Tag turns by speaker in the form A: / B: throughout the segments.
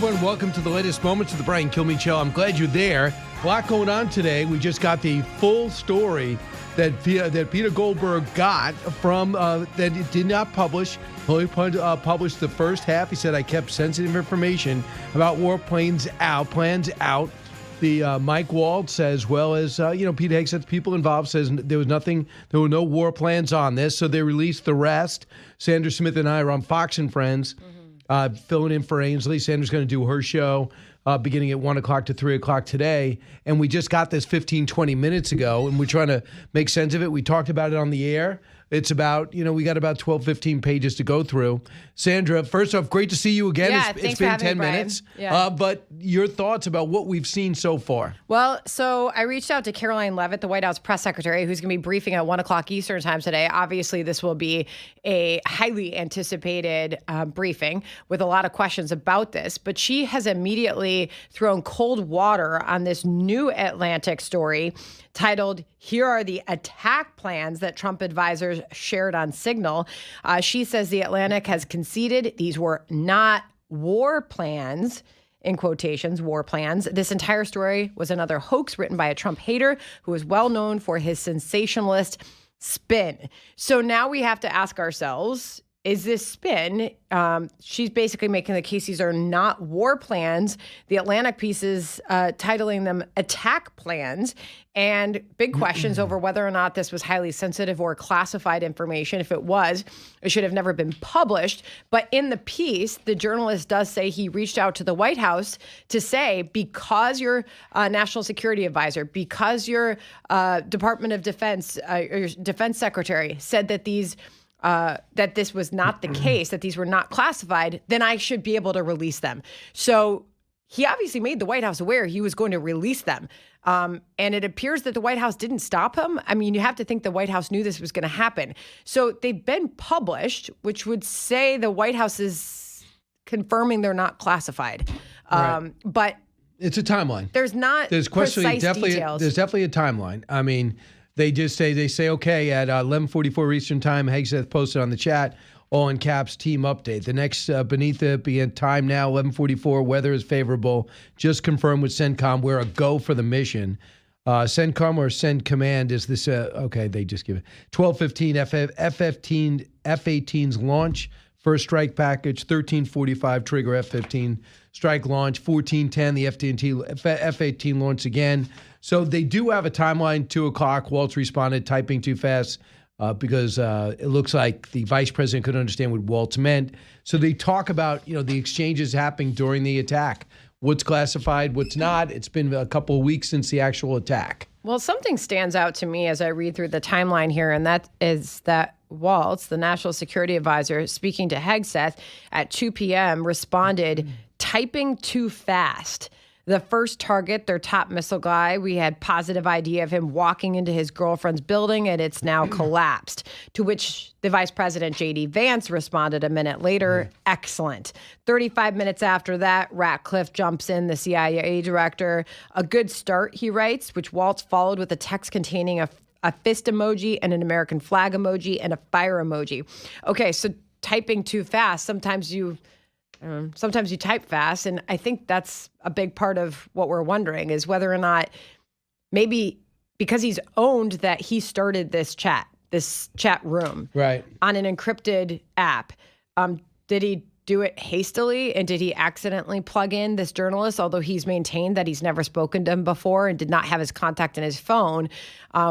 A: everyone. Welcome to the latest moments of the Brian Kilmeade Show. I'm glad you're there. A lot going on today. We just got the full story that Peter Goldberg got from that he did not publish. Only published the first half. He said, I kept sensitive information about war plans out. The Mike Waltz, as well as Pete Hegseth, people involved, says there were no war plans on this, so they released the rest. Sandra Smith and I are on Fox and Friends, filling in for Ainsley. Sandra's going to do her show beginning at 1 o'clock to 3 o'clock today, and we just got this 15-20 minutes ago, and we're trying to make sense of it. We talked about it on the air. It's about, we got about 12, 15 pages to go through. Sandra, first off, great to see you again.
B: Yeah,
A: it's been 10 minutes.
B: Yeah.
A: But your thoughts about what we've seen so far?
B: Well, so I reached out to Caroline Leavitt, the White House press secretary, who's going to be briefing at 1 o'clock Eastern time today. Obviously, this will be a highly anticipated briefing with a lot of questions about this. But she has immediately thrown cold water on this new Atlantic story titled, Here Are the Attack Plans That Trump Advisors Shared on Signal. She says the Atlantic has conceded these were not war plans, in quotations, war plans. This entire story was another hoax written by a Trump hater who is well known for his sensationalist spin. So now we have to ask ourselves, is this spin? She's basically making the case these are not war plans. The Atlantic pieces titling them attack plans, and big questions over whether or not this was highly sensitive or classified information. If it was, it should have never been published. But in the piece, the journalist does say he reached out to the White House to say, because your national security advisor, because your Department of Defense, your defense secretary said that that this was not the case, that these were not classified, then I should be able to release them. So he obviously made the White House aware he was going to release them. And it appears that the White House didn't stop him. I mean, you have to think the White House knew this was going to happen. So they've been published, which would say the White House is confirming they're not classified.
A: Right.
B: But
A: it's a timeline.
B: There's precise details.
A: There's definitely a timeline. I mean, they say, okay, at 11:44 Eastern time, Hegseth posted on the chat, all in caps, team update. The next beneath it, begin time now, 11:44, weather is favorable. Just confirmed with CENTCOM, we're a go for the mission. CENTCOM or Send Command is this, okay, they just give it. 12:15 F-18's launch, first strike package, 13:45 trigger F-15 strike launch, 14:10 the F-18 launch again. So they do have a timeline, 2 o'clock. Waltz responded, typing too fast because it looks like the vice president couldn't understand what Waltz meant. So they talk about, the exchanges happening during the attack. What's classified, what's not. It's been a couple of weeks since the actual attack.
B: Well, something stands out to me as I read through the timeline here, and that is that Waltz, the national security advisor, speaking to Hegseth at 2 p.m., responded, typing too fast. The first target, their top missile guy, we had positive idea of him walking into his girlfriend's building, and it's now collapsed. To which the Vice President J.D. Vance responded a minute later, excellent. 35 minutes after that, Ratcliffe jumps in, the CIA director. A good start, he writes, which Waltz followed with a text containing a fist emoji and an American flag emoji and a fire emoji. Okay, so typing too fast, sometimes you type fast, and I think that's a big part of what we're wondering is whether or not maybe because he's owned that he started this chat room
A: right
B: on an encrypted app. Did he do it hastily, and did he accidentally plug in this journalist, although he's maintained that he's never spoken to him before and did not have his contact in his phone,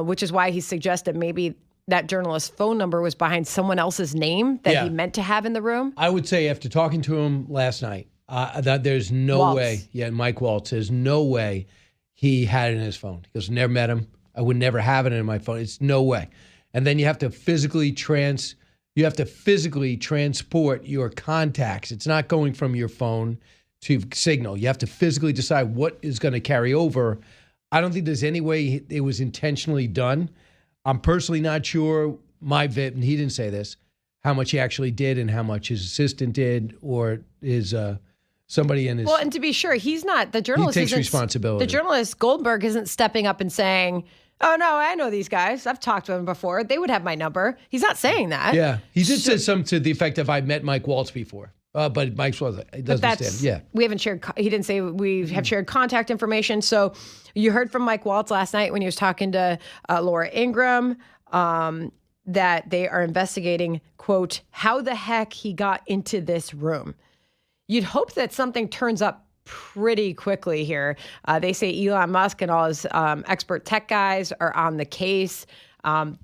B: which is why he suggested maybe that journalist's phone number was behind someone else's name that he meant to have in the room?
A: I would say after talking to him last night, that there's no way. Yeah, Mike Waltz, there's no way he had it in his phone. He goes, never met him. I would never have it in my phone. It's no way. And then you have to physically transport your contacts. It's not going from your phone to Signal. You have to physically decide what is going to carry over. I don't think there's any way it was intentionally done. I'm personally not sure, and he didn't say this, how much he actually did and how much his assistant did or his somebody in his...
B: Well, and to be sure, he's not, the journalist
A: he takes responsibility.
B: The journalist, Goldberg, isn't stepping up and saying, oh, no, I know these guys. I've talked to them before. They would have my number. He's not saying that.
A: Yeah. He did say something to the effect of, I met Mike Waltz before. But Mike's was it doesn't stand. Yeah,
B: we haven't shared. He didn't say we have shared contact information. So you heard from Mike Waltz last night when he was talking to Laura Ingraham that they are investigating, quote, how the heck he got into this room. You'd hope that something turns up pretty quickly here. They say Elon Musk and all his expert tech guys are on the case. Right.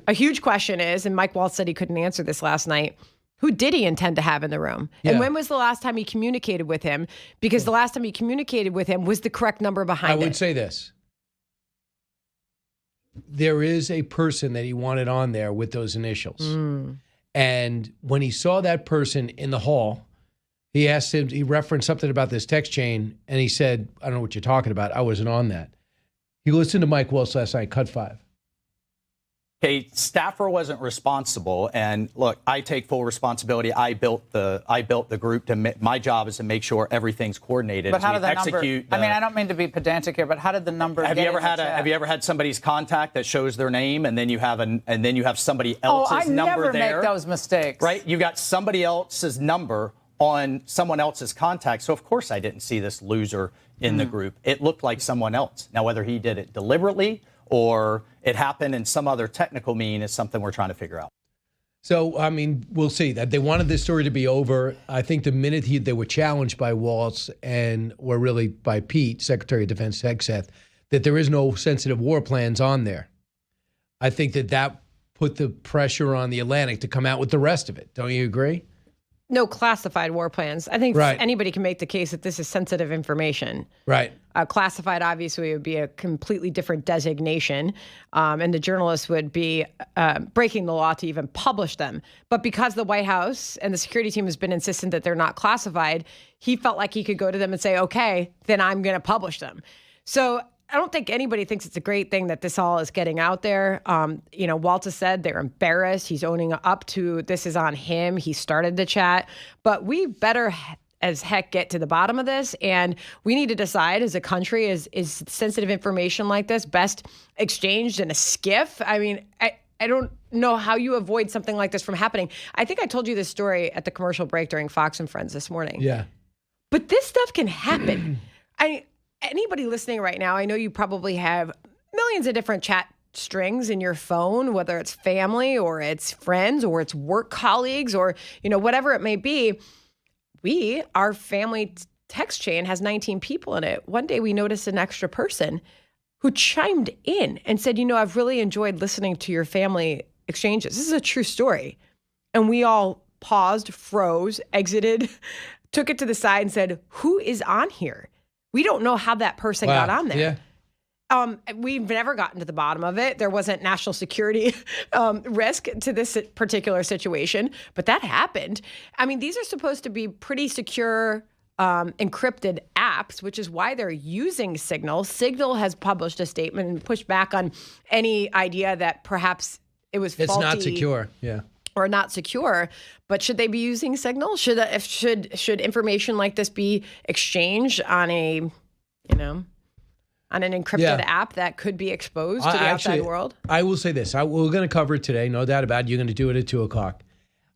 B: A huge question is, and Mike Waltz said he couldn't answer this last night, who did he intend to have in the room? Yeah. And when was the last time he communicated with him? Because the last time he communicated with him was the correct number behind it.
A: I would say this. There is a person that he wanted on there with those initials. And when he saw that person in the hall, he asked him, he referenced something about this text chain, and he said, I don't know what you're talking about. I wasn't on that. He listened to Mike Waltz last night, cut 5.
C: A staffer wasn't responsible, and look, I take full responsibility. I built the group. My job is to make sure everything's coordinated.
D: But how did the
C: execute?
D: number? I don't mean to be pedantic here, but how did the number?
C: Have you ever had somebody's contact that shows their name, and then you have somebody else's number there?
D: I never make those mistakes.
C: Right? You got somebody else's number on someone else's contact. So of course I didn't see this loser in the group. It looked like someone else. Now whether he did it deliberately or it happened in some other technical mean is something we're trying to figure out.
A: So, I mean, we'll see. That they wanted this story to be over. I think the minute they were challenged by Waltz or really by Pete, Secretary of Defense Hegseth, that there is no sensitive war plans on there. I think that put the pressure on the Atlantic to come out with the rest of it. Don't you agree?
B: No classified war plans. I think
A: right.
B: Anybody can make the case that this is sensitive information.
A: Right.
B: Classified, obviously, would be a completely different designation, and the journalists would be breaking the law to even publish them. But because the White House and the security team has been insistent that they're not classified, he felt like he could go to them and say, okay, then I'm going to publish them. So I don't think anybody thinks it's a great thing that this all is getting out there. Waltz has said they're embarrassed. He's owning up to this is on him. He started the chat. But we better as heck get to the bottom of this. And we need to decide as a country, is sensitive information like this best exchanged in a skiff? I mean, I don't know how you avoid something like this from happening. I think I told you this story at the commercial break during Fox and Friends this morning.
A: Yeah.
B: But this stuff can happen. Anybody listening right now, I know you probably have millions of different chat strings in your phone, whether it's family or it's friends or it's work colleagues or, whatever it may be. Our family text chain has 19 people in it. One day we noticed an extra person who chimed in and said, I've really enjoyed listening to your family exchanges. This is a true story. And we all paused, froze, exited, took it to the side and said, who is on here? We don't know how that person got on there.
A: Yeah.
B: We've never gotten to the bottom of it. There wasn't national security risk to this particular situation, but that happened. I mean, these are supposed to be pretty secure, encrypted apps, which is why they're using Signal. Signal has published a statement and pushed back on any idea that perhaps it was faulty.
A: It's not secure. Yeah.
B: Or not secure, but should they be using Signal? Should information like this be exchanged on an encrypted app that could be exposed to the outside world?
A: I will say this: we're going to cover it today, no doubt about it. You're going to do it at 2:00.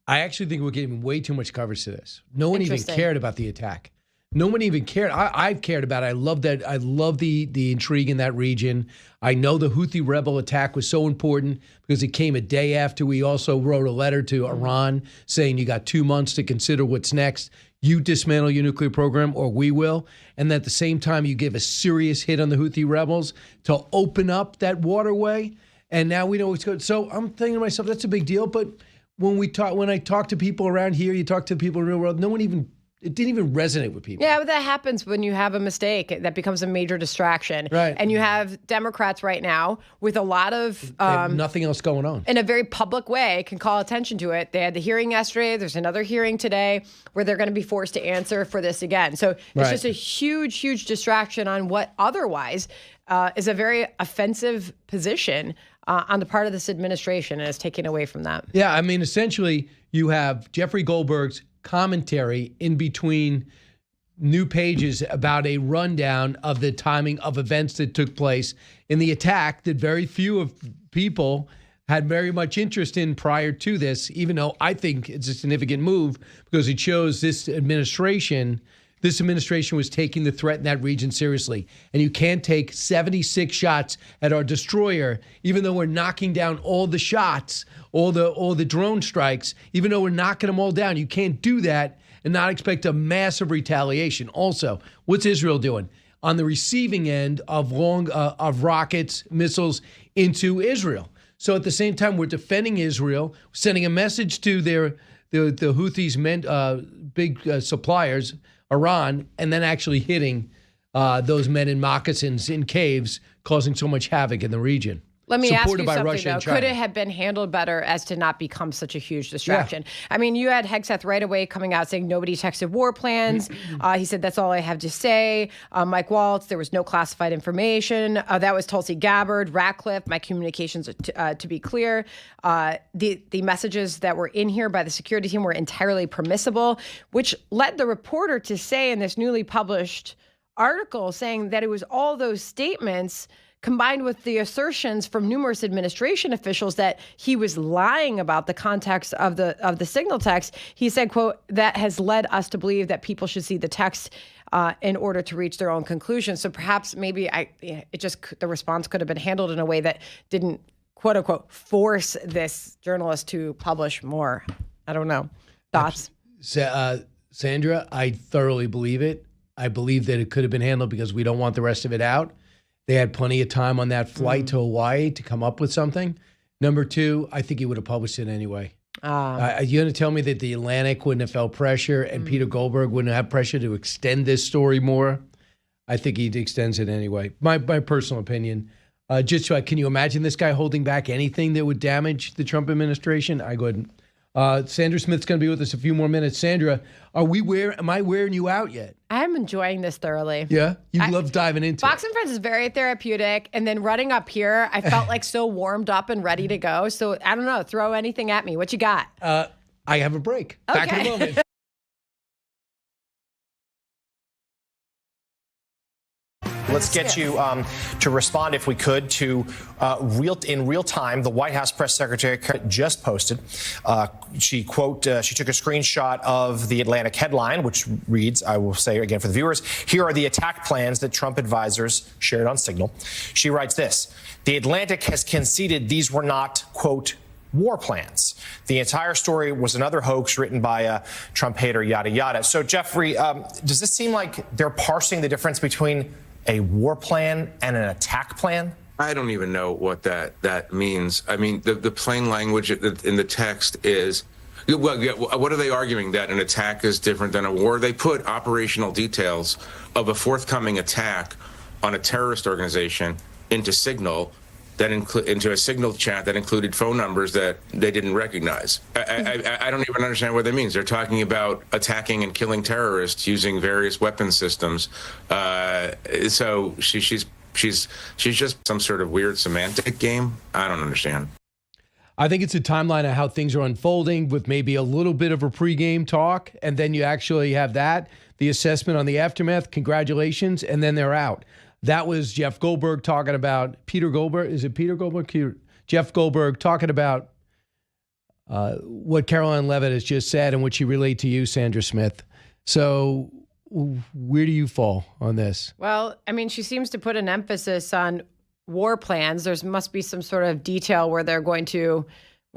A: I actually think we're getting way too much coverage to this. No one even cared about the attack. No one even cared. I've cared about it. I love that. I love the intrigue in that region. I know the Houthi rebel attack was so important because it came a day after we also wrote a letter to Iran saying you got 2 months to consider what's next. You dismantle your nuclear program or we will. And at the same time, you give a serious hit on the Houthi rebels to open up that waterway. And now we know what's good. So I'm thinking to myself, that's a big deal. But when I talk to people around here, you talk to people in the real world, it didn't even resonate with people.
B: Yeah, but that happens when you have a mistake that becomes a major distraction.
A: Right.
B: And you have Democrats right now with a lot of...
A: they have nothing else going on.
B: In a very public way, can call attention to it. They had the hearing yesterday. There's another hearing today where they're going to be forced to answer for this again. So it's just a huge, huge distraction on what otherwise is a very offensive position on the part of this administration, and it's taken away from that.
A: Yeah, I mean, essentially, you have Jeffrey Goldberg's commentary in between new pages about a rundown of the timing of events that took place in the attack that very few of people had very much interest in prior to this, even though I think it's a significant move because it shows this administration was taking the threat in that region seriously. And you can't take 76 shots at our destroyer, even though we're knocking down all the shots, all the drone strikes, even though we're knocking them all down. You can't do that and not expect a massive retaliation. Also, what's Israel doing? On the receiving end of rockets, missiles into Israel. So at the same time, we're defending Israel, sending a message to the Houthis' big suppliers, Iran, and then actually hitting those men in moccasins in caves, causing so much havoc in the region.
B: Let me ask you
A: Supported by
B: something,
A: Russia
B: though.
A: and China.
B: Could it have been handled better as to not become such a huge distraction? Yeah. I mean, you had Hegseth right away coming out saying nobody texted war plans. He said, that's all I have to say. Mike Waltz, there was no classified information. That was Tulsi Gabbard, Ratcliffe, my communications, to be clear. The messages that were in here by the security team were entirely permissible, which led the reporter to say in this newly published article saying that it was all those statements combined with the assertions from numerous administration officials that he was lying about the context of the signal text. He said, quote, that has led us to believe that people should see the text in order to reach their own conclusions. So perhaps maybe the response could have been handled in a way that didn't, quote unquote, force this journalist to publish more. I don't know. Thoughts?
A: Sandra, I thoroughly believe it. I believe that it could have been handled because we don't want the rest of it out. They had plenty of time on that flight to Hawaii to come up with something. Number two, I think he would have published it anyway. You're going to tell me that the Atlantic wouldn't have felt pressure and Peter Goldberg wouldn't have pressure to extend this story more? I think he extends it anyway. My personal opinion. Can you imagine this guy holding back anything that would damage the Trump administration? I couldn't. Sandra Smith's going to be with us a few more minutes. Sandra, am I wearing you out yet?
B: I'm enjoying this thoroughly.
A: Yeah? You love diving into
B: Fox
A: it.
B: and Friends is very therapeutic. And then running up here, I felt like so warmed up and ready to go. So I don't know, throw anything at me. What you got?
A: I have a break.
B: Okay.
A: Back in a moment.
E: Let's get you to respond, if we could, to in real time. The White House press secretary just posted. She took a screenshot of the Atlantic headline, which reads, I will say again for the viewers, here are the attack plans that Trump advisors shared on Signal. She writes this: the Atlantic has conceded these were not, quote, war plans. The entire story was another hoax written by a Trump hater, yada, yada. So, Jeffrey, does this seem like they're parsing the difference between a war plan and an attack plan?
F: I don't even know what that means. I mean, the plain language in the text is, well, what are they arguing? That an attack is different than a war? They put operational details of a forthcoming attack on a terrorist organization into Signal, into a Signal chat that included phone numbers that they didn't recognize. I don't even understand what that means. They're talking about attacking and killing terrorists using various weapon systems. So she's just some sort of weird semantic game. I don't understand.
A: I think it's a timeline of how things are unfolding with maybe a little bit of a pregame talk, and then you actually have the assessment on the aftermath, congratulations, and then they're out. That was Jeff Goldberg talking about Peter Goldberg. Is it Peter Goldberg? Jeff Goldberg talking about what Caroline Leavitt has just said and what she relayed to you, Sandra Smith. So where do you fall on this?
B: Well, I mean, she seems to put an emphasis on war plans. There must be some sort of detail where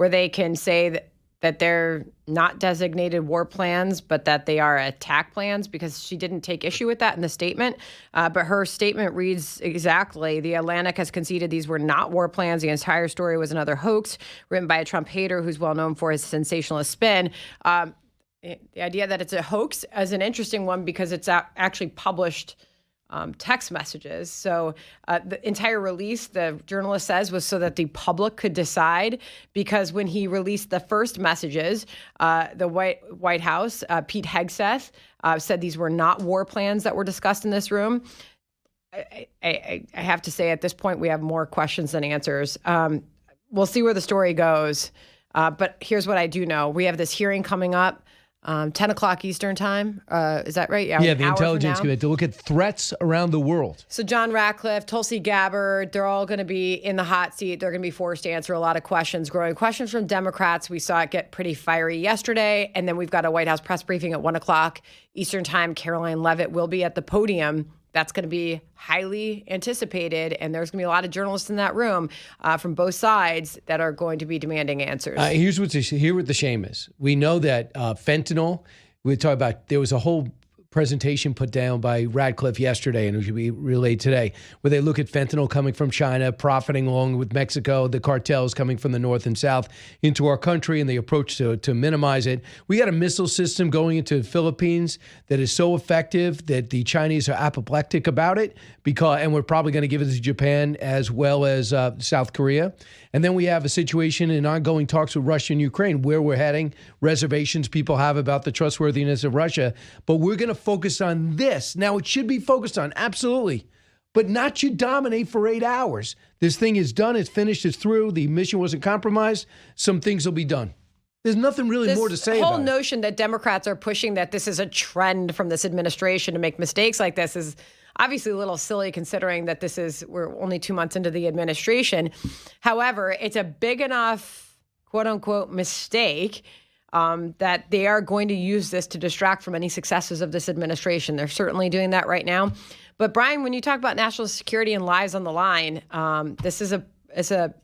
B: they can say that they're not designated war plans, but that they are attack plans, because she didn't take issue with that in the statement. But her statement reads exactly: the Atlantic has conceded these were not war plans. The entire story was another hoax written by a Trump hater who's well known for his sensationalist spin. The idea that it's a hoax is an interesting one because it's actually published text messages. So the entire release, the journalist says, was so that the public could decide, because when he released the first messages, the White House, Pete Hegseth, said these were not war plans that were discussed in this room. I have to say, at this point, we have more questions than answers. We'll see where the story goes. But here's what I do know. We have this hearing coming up 10 o'clock Eastern time. Is that right?
A: Yeah, the intelligence committee to look at threats around the world.
B: So John Ratcliffe, Tulsi Gabbard, they're all going to be in the hot seat. They're going to be forced to answer a lot of questions, growing questions from Democrats. We saw it get pretty fiery yesterday. And then we've got a White House press briefing at 1 o'clock Eastern time. Caroline Leavitt will be at the podium. That's going to be highly anticipated, and there's going to be a lot of journalists in that room from both sides that are going to be demanding answers.
A: Here's what the shame is. We know that fentanyl. We talked about there was a whole presentation put down by Radcliffe yesterday, and it should be relayed today, where they look at fentanyl coming from China, profiting along with Mexico, the cartels coming from the north and south into our country, and the approach to minimize it. We got a missile system going into the Philippines that is so effective that the Chinese are apoplectic about it, and we're probably going to give it to Japan as well as South Korea. And then we have a situation in ongoing talks with Russia and Ukraine, where we're heading, reservations people have about the trustworthiness of Russia. But we're going to focus on this. Now, it should be focused on, absolutely, but not should dominate for 8 hours. This thing is done. It's finished. It's through. The mission wasn't compromised. Some things will be done. There's nothing really more to say about it.
B: This whole notion that Democrats are pushing that this is a trend from this administration to make mistakes like this is obviously a little silly, considering that we're only 2 months into the administration. However, it's a big enough, quote unquote, mistake that they are going to use this to distract from any successes of this administration. They're certainly doing that right now. But Brian, when you talk about national security and lives on the line, this is a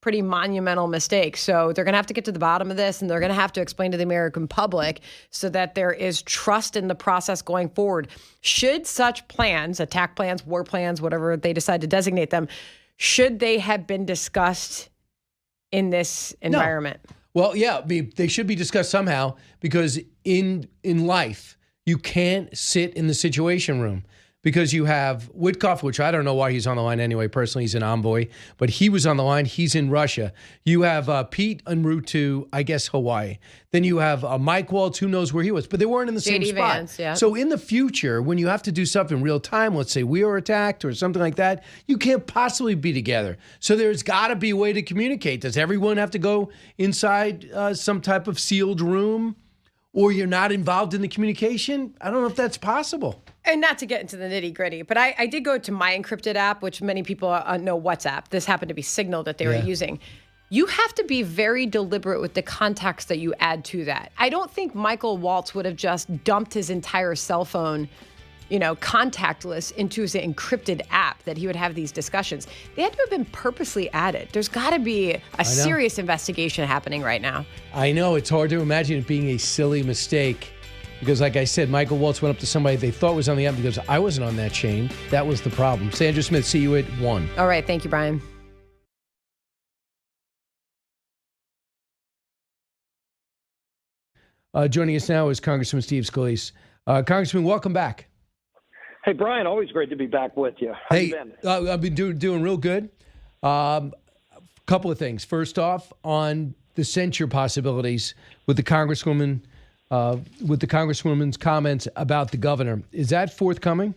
B: pretty monumental mistake. So they're going to have to get to the bottom of this, and they're going to have to explain to the American public so that there is trust in the process going forward. Should such plans, attack plans, war plans, whatever they decide to designate them, should they have been discussed in this environment?
A: No. Well, yeah, they should be discussed somehow, because in life, you can't sit in the Situation Room. Because you have Witkoff, which I don't know why he's on the line anyway. Personally, he's an envoy, but he was on the line. He's in Russia. You have Pete en route to, I guess, Hawaii. Then you have Mike Waltz, who knows where he was, but they weren't in the same
B: JD
A: spot.
B: Vance, yeah.
A: So in the future, when you have to do stuff in real time, let's say we are attacked or something like that, you can't possibly be together. So there's got to be a way to communicate. Does everyone have to go inside some type of sealed room, or you're not involved in the communication? I don't know if that's possible.
B: And not to get into the nitty gritty, but I did go to my encrypted app, which many people know WhatsApp. This happened to be Signal that they were using. You have to be very deliberate with the context that you add to that. I don't think Michael Waltz would have just dumped his entire cell phone, contactless into his encrypted app that he would have these discussions. They had to have been purposely added. There's got to be a serious investigation happening right now.
A: I know. It's hard to imagine it being a silly mistake. Because like I said, Michael Waltz went up to somebody they thought was on the app because I wasn't on that chain. That was the problem. Sandra Smith, see you at 1.
B: All right. Thank you, Brian.
A: Joining us now is Congressman Steve Scalise. Congressman, welcome back.
G: Hey, Brian, always great to be back with you. How you been?
A: I've been doing real good. Couple of things. First off, on the censure possibilities with the Congresswoman. With the Congresswoman's comments about the governor. Is that forthcoming?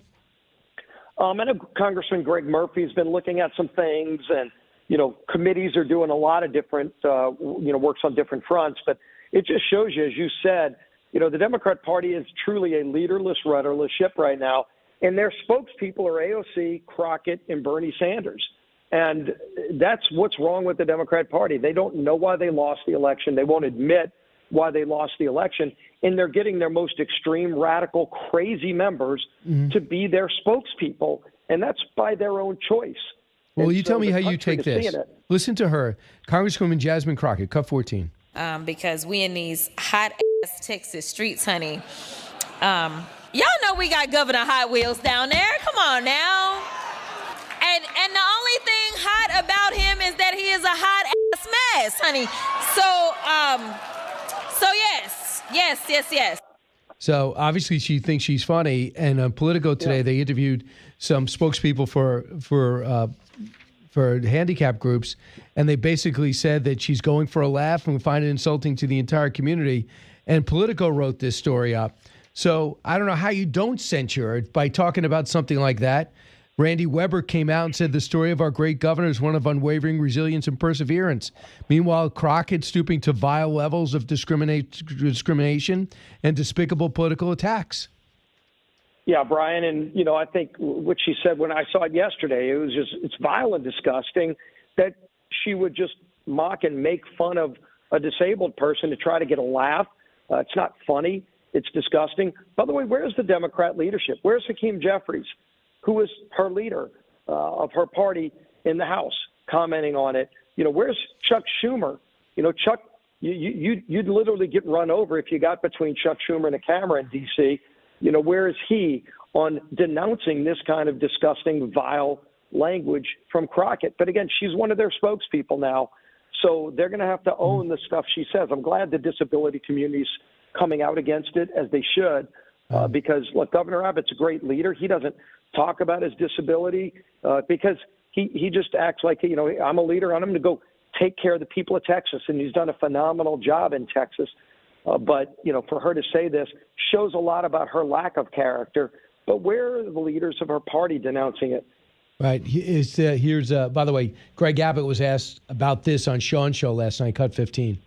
G: I know Congressman Greg Murphy's been looking at some things, and, committees are doing a lot of different, works on different fronts. But it just shows you, as you said, the Democrat Party is truly a leaderless, rudderless ship right now. And their spokespeople are AOC, Crockett, and Bernie Sanders. And that's what's wrong with the Democrat Party. They don't know why they lost the election. They won't admit why they lost the election, and they're getting their most extreme, radical, crazy members to be their spokespeople, and that's by their own choice.
A: Well, you tell me how you take this. Listen to her, Congresswoman Jasmine Crockett, cut 14.
H: Because we in these hot-ass Texas streets, honey. Y'all know we got Governor Hot Wheels down there. Come on now. And the only thing hot about him is that he is a hot-ass mess, honey. So yes.
A: So obviously she thinks she's funny. And on Politico today, they interviewed some spokespeople for handicap groups, and they basically said that she's going for a laugh and find it insulting to the entire community. And Politico wrote this story up. So I don't know how you don't censure it by talking about something like that. Randy Weber came out and said the story of our great governor is one of unwavering resilience and perseverance. Meanwhile, Crockett stooping to vile levels of discrimination and despicable political attacks.
G: Yeah, Brian, and, I think what she said when I saw it yesterday, it's vile and disgusting that she would just mock and make fun of a disabled person to try to get a laugh. It's not funny. It's disgusting. By the way, where's the Democrat leadership? Where's Hakeem Jeffries, who is her leader of her party in the House, commenting on it? Where's Chuck Schumer? Chuck, you'd literally get run over if you got between Chuck Schumer and a camera in D.C. Where is he on denouncing this kind of disgusting, vile language from Crockett? But again, she's one of their spokespeople now, so they're going to have to own the stuff she says. I'm glad the disability community's coming out against it, as they should, because, look, Governor Abbott's a great leader. He doesn't talk about his disability because he just acts like, I'm a leader, and I'm going to go take care of the people of Texas, and he's done a phenomenal job in Texas. But, for her to say this shows a lot about her lack of character. But where are the leaders of her party denouncing it?
A: Right. Here's, by the way, Greg Abbott was asked about this on Sean's show last night, Cut 15.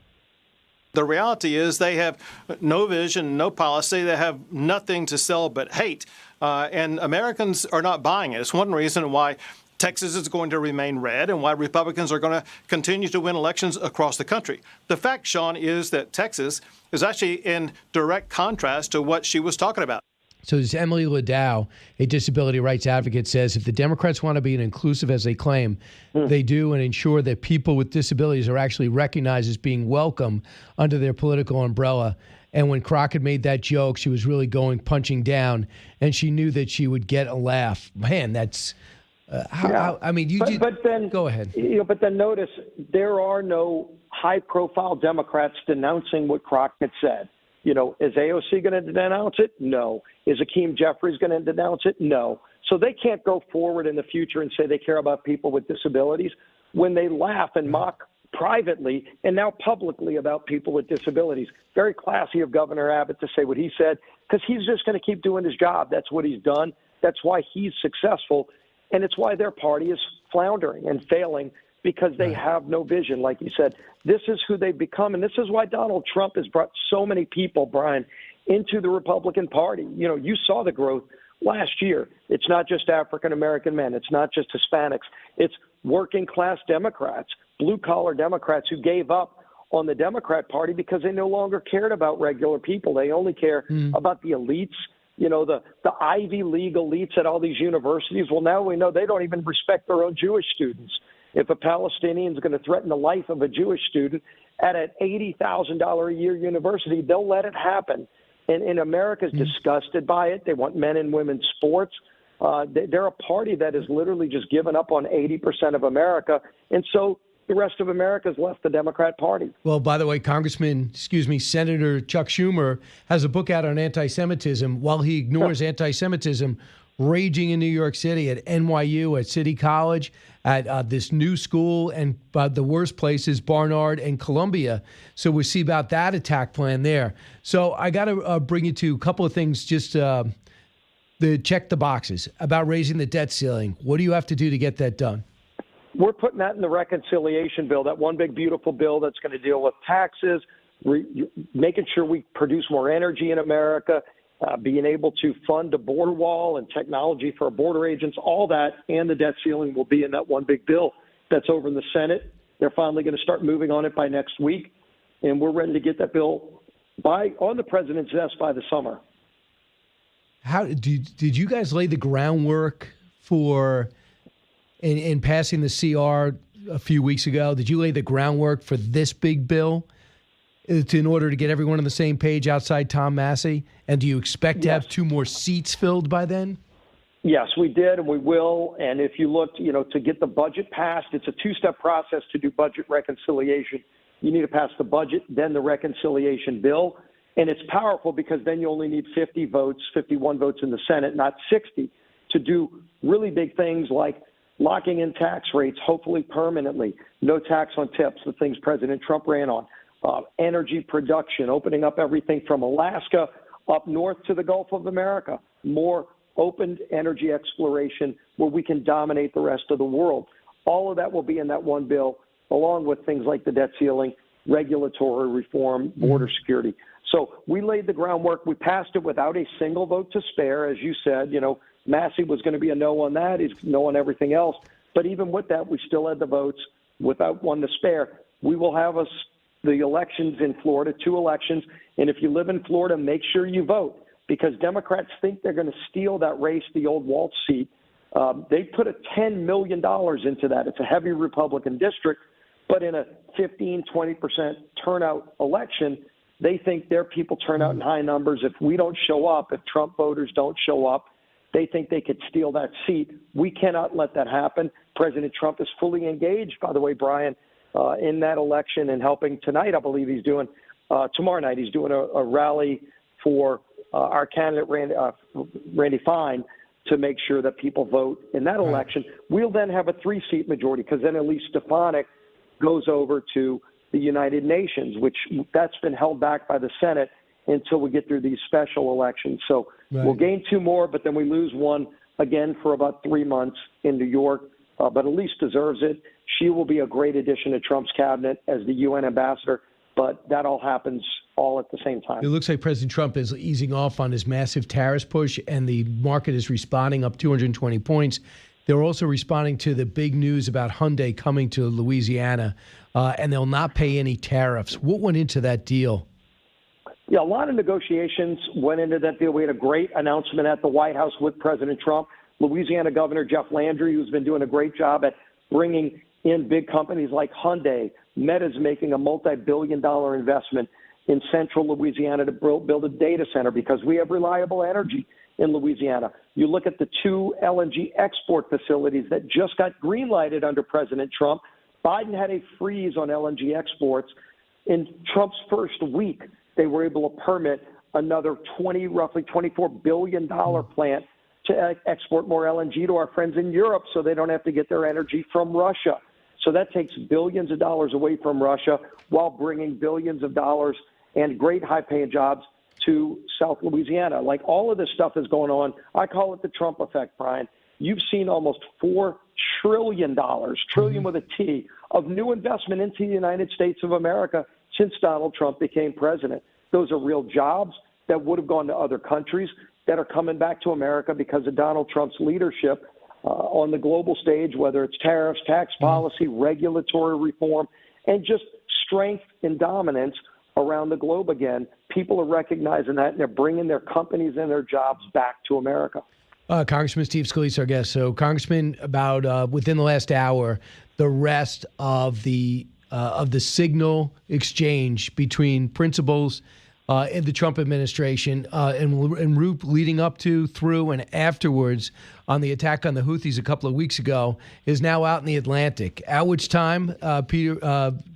I: The reality is they have no vision, no policy. They have nothing to sell but hate. And Americans are not buying it. It's one reason why Texas is going to remain red and why Republicans are going to continue to win elections across the country. The fact, Sean, is that Texas is actually in direct contrast to what she was talking about.
A: So this Emily Ladow, a disability rights advocate, says if the Democrats want to be as inclusive as they claim they do and ensure that people with disabilities are actually recognized as being welcome under their political umbrella. And when Crockett made that joke, she was really punching down, and she knew that she would get a laugh. Man, that's...
G: But then
A: go ahead.
G: But then notice there are no high-profile Democrats denouncing what Crockett said. Is AOC going to denounce it? No. Is Hakeem Jeffries going to denounce it? No. So they can't go forward in the future and say they care about people with disabilities when they laugh and mock privately and now publicly about people with disabilities. Very classy of Governor Abbott to say what he said, because he's just going to keep doing his job. That's what he's done. That's why he's successful. And it's why their party is floundering and failing, because they have no vision. Like you said, this is who they've become. And this is why Donald Trump has brought so many people, Brian, into the Republican Party. You saw the growth last year. It's not just African-American men. It's not just Hispanics. It's working-class Democrats, blue-collar Democrats who gave up on the Democrat Party because they no longer cared about regular people. They only care about the elites. The Ivy League elites at all these universities. Well, now we know they don't even respect their own Jewish students. If a Palestinian is going to threaten the life of a Jewish student at an $80,000 a year university, they'll let it happen. And America's disgusted by it. They want men and women's sports. They're a party that has literally just given up on 80% of America. And so the rest of America's left the Democrat Party.
A: Well, by the way, Senator Chuck Schumer has a book out on anti-Semitism. While he ignores anti-Semitism raging in New York City, at NYU, at City College, at this new school, and the worst places, Barnard and Columbia. So we see about that attack plan there. So I got to bring you to a couple of things, just the check the boxes about raising the debt ceiling. What do you have to do to get that done?
G: We're putting that in the reconciliation bill, that one big, beautiful bill that's going to deal with taxes, making sure we produce more energy in America, being able to fund a border wall and technology for our border agents, all that, and the debt ceiling will be in that one big bill that's over in the Senate. They're finally going to start moving on it by next week, and we're ready to get that bill on the president's desk by the summer.
A: How did you guys lay the groundwork for in passing the CR a few weeks ago? Did you lay the groundwork for this big bill in order to get everyone on the same page outside Tom Massey? And do you expect to have 2 more seats filled by then?
G: Yes, we did, and we will. And if you look, to get the budget passed, it's a 2-step process to do budget reconciliation. You need to pass the budget, then the reconciliation bill. And it's powerful because then you only need 51 votes in the Senate, not 60, to do really big things like locking in tax rates, hopefully permanently, no tax on tips, the things President Trump ran on, energy production, opening up everything from Alaska up north to the Gulf of America, more open energy exploration where we can dominate the rest of the world. All of that will be in that one bill, along with things like the debt ceiling, regulatory reform, border security. So we laid the groundwork. We passed it without a single vote to spare. As you said, Massey was going to be a no on that. He's no on everything else. But even with that, we still had the votes without one to spare. We will have the elections in Florida, 2 elections. And if you live in Florida, make sure you vote, because Democrats think they're going to steal that race, the old Waltz seat. They put a $10 million into that. It's a heavy Republican district, but in a 15, 20% turnout election, they think their people turn out in high numbers. If we don't show up, if Trump voters don't show up, they think they could steal that seat. We cannot let that happen. President Trump is fully engaged, by the way, Brian, in that election and helping tonight. I believe he's doing tomorrow night. He's doing a rally for our candidate, Randy Fine, to make sure that people vote in that election. We'll then have a 3-seat majority, because then Elise Stefanik goes over to the United Nations, which that's been held back by the Senate until we get through these special elections. So we'll gain 2 more, but then we lose 1 again for about 3 months in New York. But Elise deserves it. She will be a great addition to Trump's cabinet as the UN ambassador, but that all happens all at the same time.
A: It looks like President Trump is easing off on his massive tariffs push, and the market is responding up 220 points. They're also responding to the big news about Hyundai coming to Louisiana, and they'll not pay any tariffs. What went into that deal?
G: Yeah, a lot of negotiations went into that deal. We had a great announcement at the White House with President Trump. Louisiana Governor Jeff Landry, who's been doing a great job at bringing in big companies like Hyundai. Meta's making a multi-billion-dollar investment in central Louisiana to build a data center because we have reliable energy in Louisiana. You look at the 2 LNG export facilities that just got green-lighted under President Trump. Biden had a freeze on LNG exports. In Trump's first week, they were able to permit another roughly $24 billion plant to export more LNG to our friends in Europe so they don't have to get their energy from Russia. So that takes billions of dollars away from Russia while bringing billions of dollars and great high-paying jobs to South Louisiana. Like, all of this stuff is going on. I call it the Trump effect, Brian. You've seen almost $4 trillion, trillion with a T, of new investment into the United States of America since Donald Trump became president. Those are real jobs that would have gone to other countries that are coming back to America because of Donald Trump's leadership on the global stage, whether it's tariffs, tax policy, regulatory reform, and just strength and dominance around the globe again. People are recognizing that, and they're bringing their companies and their jobs back to America.
A: Congressman Steve Scalise, our guest. So, Congressman, about within the last hour, the rest of the signal exchange between principals in the Trump administration and leading up to, through, and afterwards on the attack on the Houthis a couple of weeks ago is now out in the Atlantic, at which time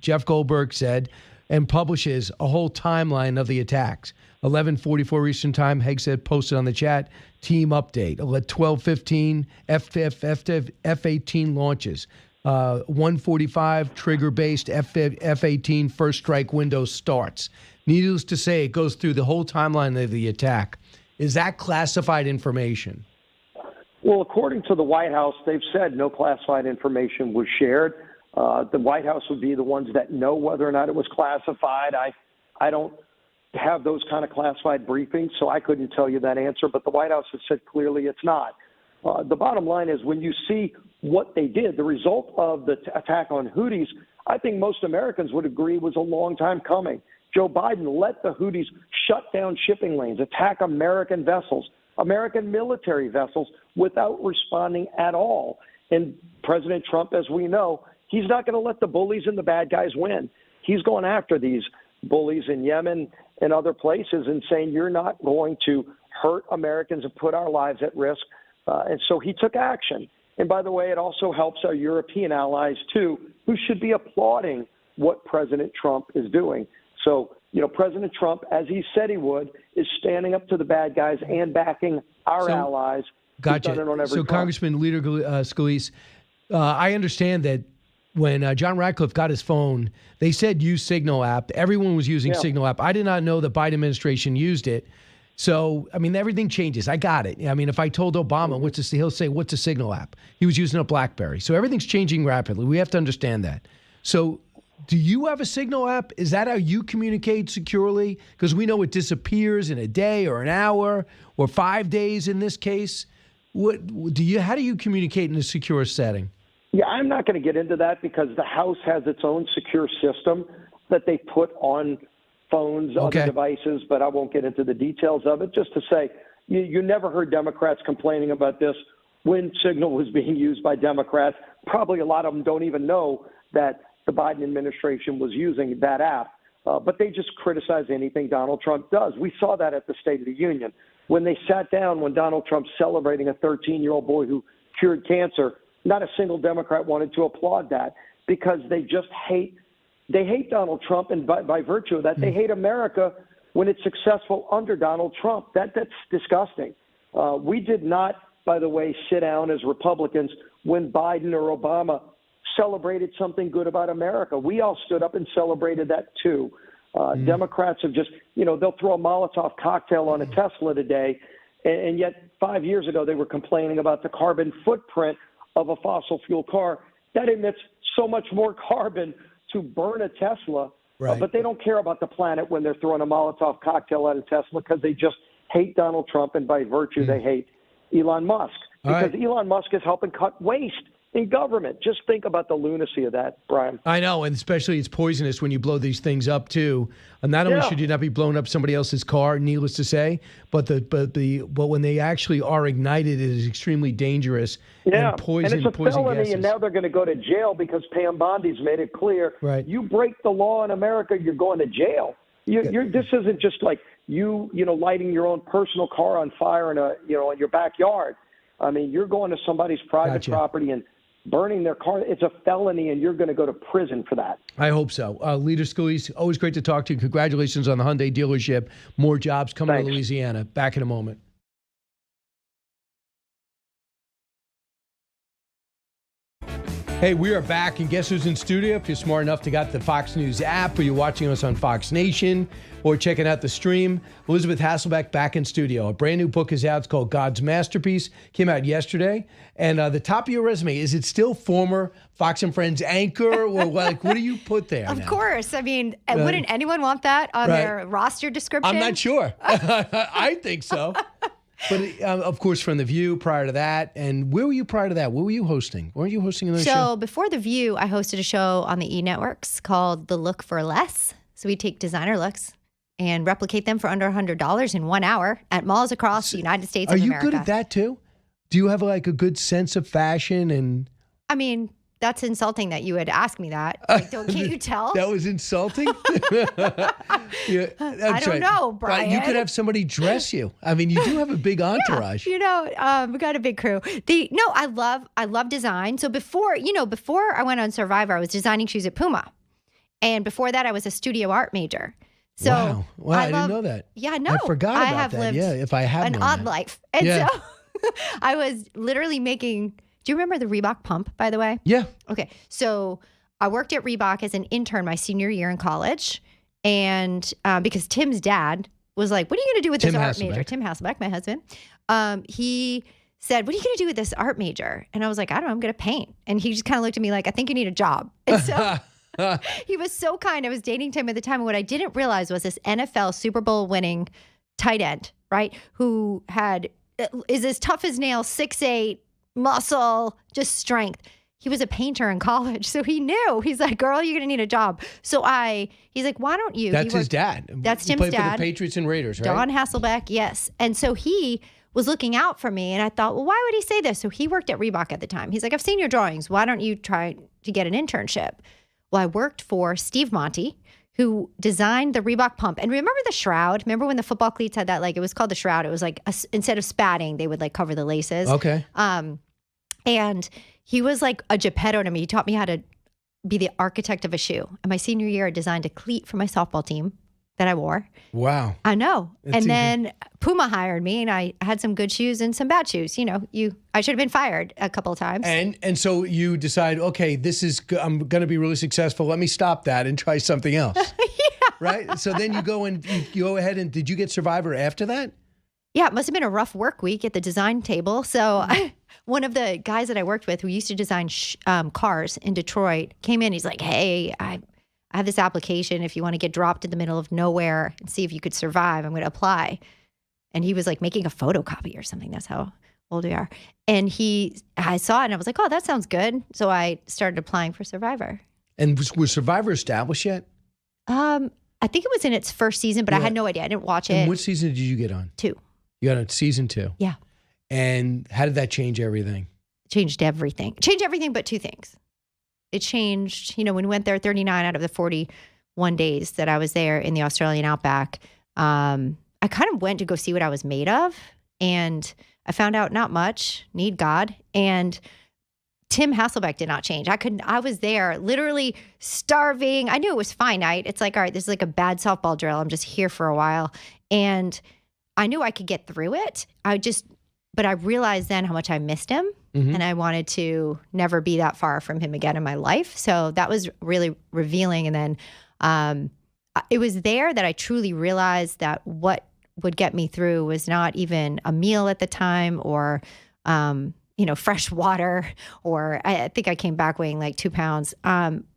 A: Jeff Goldberg said and publishes a whole timeline of the attacks. 11:44 Eastern Time, Hegseth posted on the chat, team update. 12:15, F-18 launches. 1:45, trigger-based F-18 first strike window starts. Needless to say, it goes through the whole timeline of the attack. Is that classified information?
G: Well, according to the White House, they've said no classified information was shared. The White House would be the ones that know whether or not it was classified. I don't have those kind of classified briefings, so I couldn't tell you that answer. But the White House has said clearly it's not. The bottom line is when you see what they did, the result of the attack on Houthis, I think most Americans would agree was a long time coming. Joe Biden let the Houthis shut down shipping lanes, attack American vessels, American military vessels, without responding at all. And President Trump, as we know, he's not going to let the bullies and the bad guys win. He's going after these bullies in Yemen and other places and saying, you're not going to hurt Americans and put our lives at risk. And so he took action. And by the way, it also helps our European allies, too, who should be applauding what President Trump is doing. So, President Trump, as he said he would, is standing up to the bad guys and backing our allies.
A: Gotcha. So, Congressman Leader Scalise, I understand that when John Ratcliffe got his phone, they said use Signal app. Everyone was using Signal app. I did not know the Biden administration used it. So, I mean, everything changes. I got it. I mean, if I told Obama, he'll say, what's a Signal app? He was using a BlackBerry. So everything's changing rapidly. We have to understand that. So do you have a Signal app? Is that how you communicate securely? Because we know it disappears in a day or an hour or 5 days in this case. How do you communicate in a secure setting?
G: Yeah, I'm not going to get into that because the House has its own secure system that they put on phones, other devices, but I won't get into the details of it. Just to say, you never heard Democrats complaining about this when Signal was being used by Democrats. Probably a lot of them don't even know that the Biden administration was using that app, but they just criticize anything Donald Trump does. We saw that at the State of the Union. When they sat down, when Donald Trump's celebrating a 13-year-old boy who cured cancer, not a single Democrat wanted to applaud that because they just hate Donald Trump, and by virtue of that, they hate America when it's successful under Donald Trump. That's disgusting. We did not, by the way, sit down as Republicans when Biden or Obama celebrated something good about America. We all stood up and celebrated that too. Democrats have just, they'll throw a Molotov cocktail on a Tesla today, and yet 5 years ago they were complaining about the carbon footprint of a fossil fuel car. That emits so much more carbon to burn a Tesla, but they don't care about the planet when they're throwing a Molotov cocktail at a Tesla because they just hate Donald Trump, and by virtue they hate Elon Musk because Elon Musk is helping cut waste in government. Just think about the lunacy of that, Brian. I
A: know, and especially it's poisonous when you blow these things up too. And not only should you not be blowing up somebody else's car, needless to say, but when they actually are ignited, it is extremely dangerous.
G: Yeah,
A: and poison,
G: and it's a felony,
A: gases.
G: and now they're going to go to jail because Pam Bondi's made it clear.
A: Right.
G: You break the law in America, you're going to jail. This isn't just like you lighting your own personal car on fire in in your backyard. I mean, you're going to somebody's private property and burning their car. It's a felony, and you're going to go to prison for that.
A: I hope so. Leader Scalise, always great to talk to you. Congratulations on the Hyundai dealership. More jobs coming to Louisiana. Back in a moment. Hey, we are back, and guess who's in studio? If you're smart enough to got the Fox News app, or you're watching us on Fox Nation, or checking out the stream, Elisabeth Hasselbeck back in studio. A brand new book is out. It's called God's Masterpiece. Came out yesterday. And the top of your resume, is it still former Fox and Friends anchor, or what do you put there
B: Of course. I mean, wouldn't anyone want that on their roster description?
A: I'm not sure. I think so. But, of course, from The View prior to that. And where were you prior to that? What were you hosting? Weren't you hosting another show?
J: So before The View, I hosted a show on the E-Networks called The Look for Less. So we take designer looks and replicate them for under $100 in 1 hour at malls across the United States of America.
A: Are you good at that, too? Do you have, like, a good sense of fashion? And
J: I mean, that's insulting that you would ask me that. Like, can't you tell?
A: That was insulting?
J: I don't know, Brian.
A: You could have somebody dress you. I mean, you do have a big entourage.
J: We got a big crew. I love design. So before I went on Survivor, I was designing shoes at Puma. And before that, I was a studio art major. So
A: wow, I didn't know that.
J: Yeah, no.
A: I forgot about that.
J: Lived
A: if I had
J: an odd life. And so I was literally making. Do you remember the Reebok pump, by the way?
A: Yeah.
J: Okay. So I worked at Reebok as an intern my senior year in college. And because Tim's dad was like, what are you going to do with this art major? Tim Hasselbeck, my husband. He said, what are you going to do with this art major? And I was like, I don't know, I'm going to paint. And he just kind of looked at me like, I think you need a job. And so he was so kind. I was dating Tim at the time. And what I didn't realize was this NFL Super Bowl winning tight end, right? Who is as tough as nails, 6'8", muscle, just strength. He was a painter in college, so he knew. He's like, girl, you're going to need a job. So he's like, why don't you?
A: That's his dad.
J: That's Tim's
A: dad. He played for the Patriots and Raiders, right?
J: Don Hasselbeck, yes. And so he was looking out for me, and I thought, well, why would he say this? So he worked at Reebok at the time. He's like, I've seen your drawings. Why don't you try to get an internship? Well, I worked for Steve Monty, who designed the Reebok pump. And remember the shroud? Remember when the football cleats had that, like, it was called the shroud. It was like, instead of spatting, they would like cover the laces.
A: Okay.
J: And he was like a Geppetto to me. He taught me how to be the architect of a shoe. And my senior year, I designed a cleat for my softball team that I wore.
A: Wow.
J: I know. Then Puma hired me, and I had some good shoes and some bad shoes. I should have been fired a couple of times.
A: And so you decide, okay, I'm going to be really successful. Let me stop that and try something else.
J: Yeah.
A: Right? So then you go ahead and did you get Survivor after that?
J: Yeah, it must have been a rough work week at the design table. So one of the guys that I worked with who used to design cars in Detroit came in. He's like, hey, I have this application. If you want to get dropped in the middle of nowhere and see if you could survive, I'm going to apply. And he was like making a photocopy or something. That's how old we are. And I saw it and I was like, oh, that sounds good. So I started applying for Survivor.
A: And was Survivor established yet?
J: I think it was in its first season, but I had no idea. I didn't watch it.
A: And what season did you get on?
J: 2.
A: You got on season 2?
J: Yeah.
A: And how did that change everything?
J: Changed everything. Changed everything but 2 things. It changed, when we went there 39 out of the 41 days that I was there in the Australian outback, I kind of went to go see what I was made of. And I found out not much, need God. And Tim Hasselbeck did not change. I was there literally starving. I knew it was finite. It's like, all right, this is like a bad softball drill. I'm just here for a while. And I knew I could get through it. But I realized then how much I missed him. And I wanted to never be that far from him again in my life. So that was really revealing. And then it was there that I truly realized that what would get me through was not even a meal at the time or, fresh water, or I think I came back weighing like 2 pounds.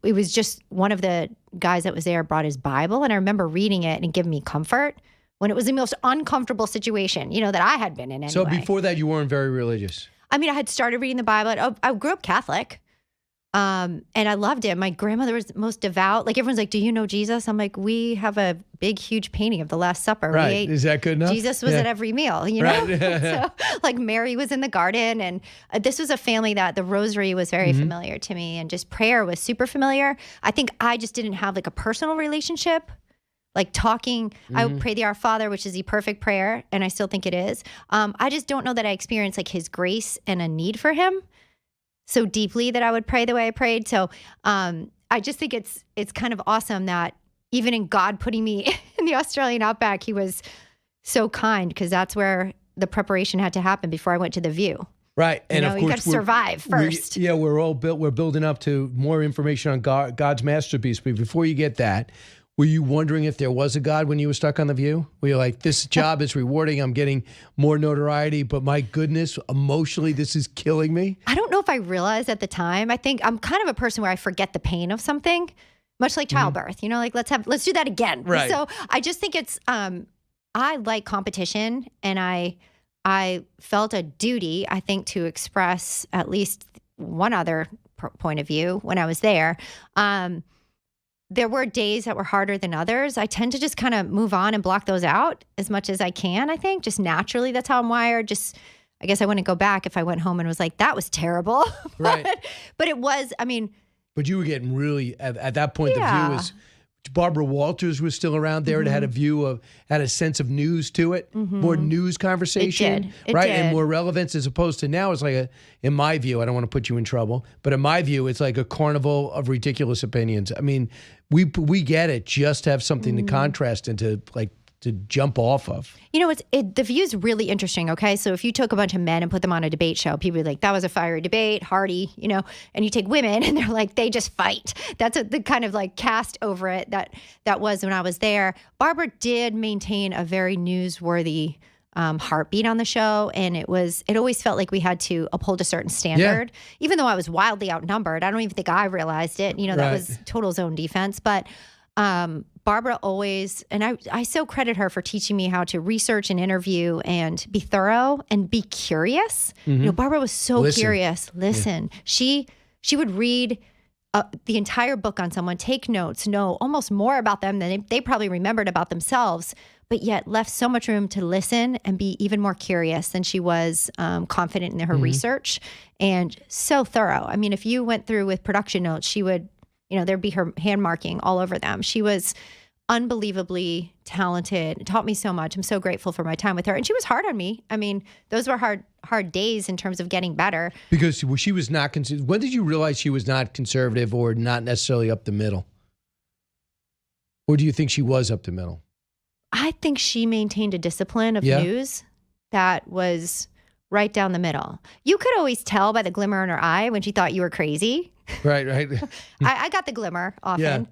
J: It was just one of the guys that was there brought his Bible. And I remember reading it and giving me comfort when it was the most uncomfortable situation, that I had been in anyway.
A: So before that, you weren't very religious?
J: I mean, I had started reading the Bible. I grew up Catholic, and I loved it. My grandmother was the most devout. Like, everyone's like, do you know Jesus? I'm like, we have a big, huge painting of the Last Supper.
A: Right. Is that good enough?
J: Jesus was at every meal,
A: Right.
J: So, like, Mary was in the garden. And this was a family that the rosary was very familiar to me. And just prayer was super familiar. I think I just didn't have, like, a personal relationship. Like talking, I would pray the Our Father, which is the perfect prayer, and I still think it is. I just don't know that I experienced like His grace and a need for Him so deeply that I would pray the way I prayed. So I just think it's kind of awesome that even in God putting me in the Australian outback, He was so kind, because that's where the preparation had to happen before I went to the View.
A: Right. And of course,
J: you got to survive first.
A: We're building up to more information on God's masterpiece. But before you get that, were you wondering if there was a God when you were stuck on The View? Were you like, this job is rewarding, I'm getting more notoriety, but my goodness, emotionally, this is killing me?
J: I don't know if I realized at the time. I think I'm kind of a person where I forget the pain of something, much like childbirth. Like, let's do that again.
A: Right.
J: So I just think it's, I like competition, and I felt a duty, I think, to express at least one other point of view when I was there. There were days that were harder than others. I tend to just kind of move on and block those out as much as I can, I think. Just naturally, that's how I'm wired. I guess I wouldn't go back if I went home and was like, that was terrible.
A: Right.
J: But it was, I mean.
A: But you were getting really, at that point, The View was, Barbara Walters was still around there. It had had a sense of news to it, more news conversation,
J: It
A: right?
J: did.
A: And more relevance, as opposed to now it's like in my view, I don't want to put you in trouble, but in my view, it's like a carnival of ridiculous opinions. I mean, we get it, just to have something to contrast and to jump off of.
J: The View is really interesting, okay? So if you took a bunch of men and put them on a debate show, people would be like, that was a fiery debate, hearty, and you take women and they're like, they just fight. That's the kind of like cast over it that was when I was there. Barbara did maintain a very newsworthy heartbeat on the show, and it always felt like we had to uphold a certain standard, even though I was wildly outnumbered. I don't even think I realized it. That was total zone defense. But Barbara always, and I so credit her for teaching me how to research and interview and be thorough and be curious. Barbara was so curious. Listen, she would read the entire book on someone, take notes, know almost more about them than they probably remembered about themselves, but yet left so much room to listen and be even more curious than she was confident in her research, and so thorough. I mean, if you went through with production notes, she would, there'd be her hand marking all over them. She was unbelievably talented, taught me so much. I'm so grateful for my time with her. And she was hard on me. I mean, those were hard days in terms of getting better.
A: Because she was not conservative. When did you realize she was not conservative or not necessarily up the middle? Or do you think she was up the middle?
J: I think she maintained a discipline of news that was right down the middle. You could always tell by the glimmer in her eye when she thought you were crazy.
A: Right.
J: I got the glimmer often.
A: Yeah.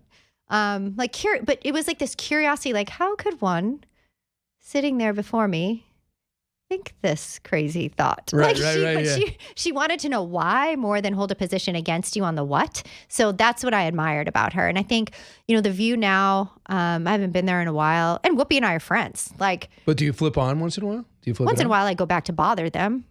J: But it was like this curiosity, like, how could one sitting there before me think this crazy thought.
A: Right,
J: She wanted to know why more than hold a position against you on the what. So that's what I admired about her. And I think, The View now, I haven't been there in a while. And Whoopi and I are friends.
A: But do you flip on once in a while?
J: Once in a while, I go back to bother them.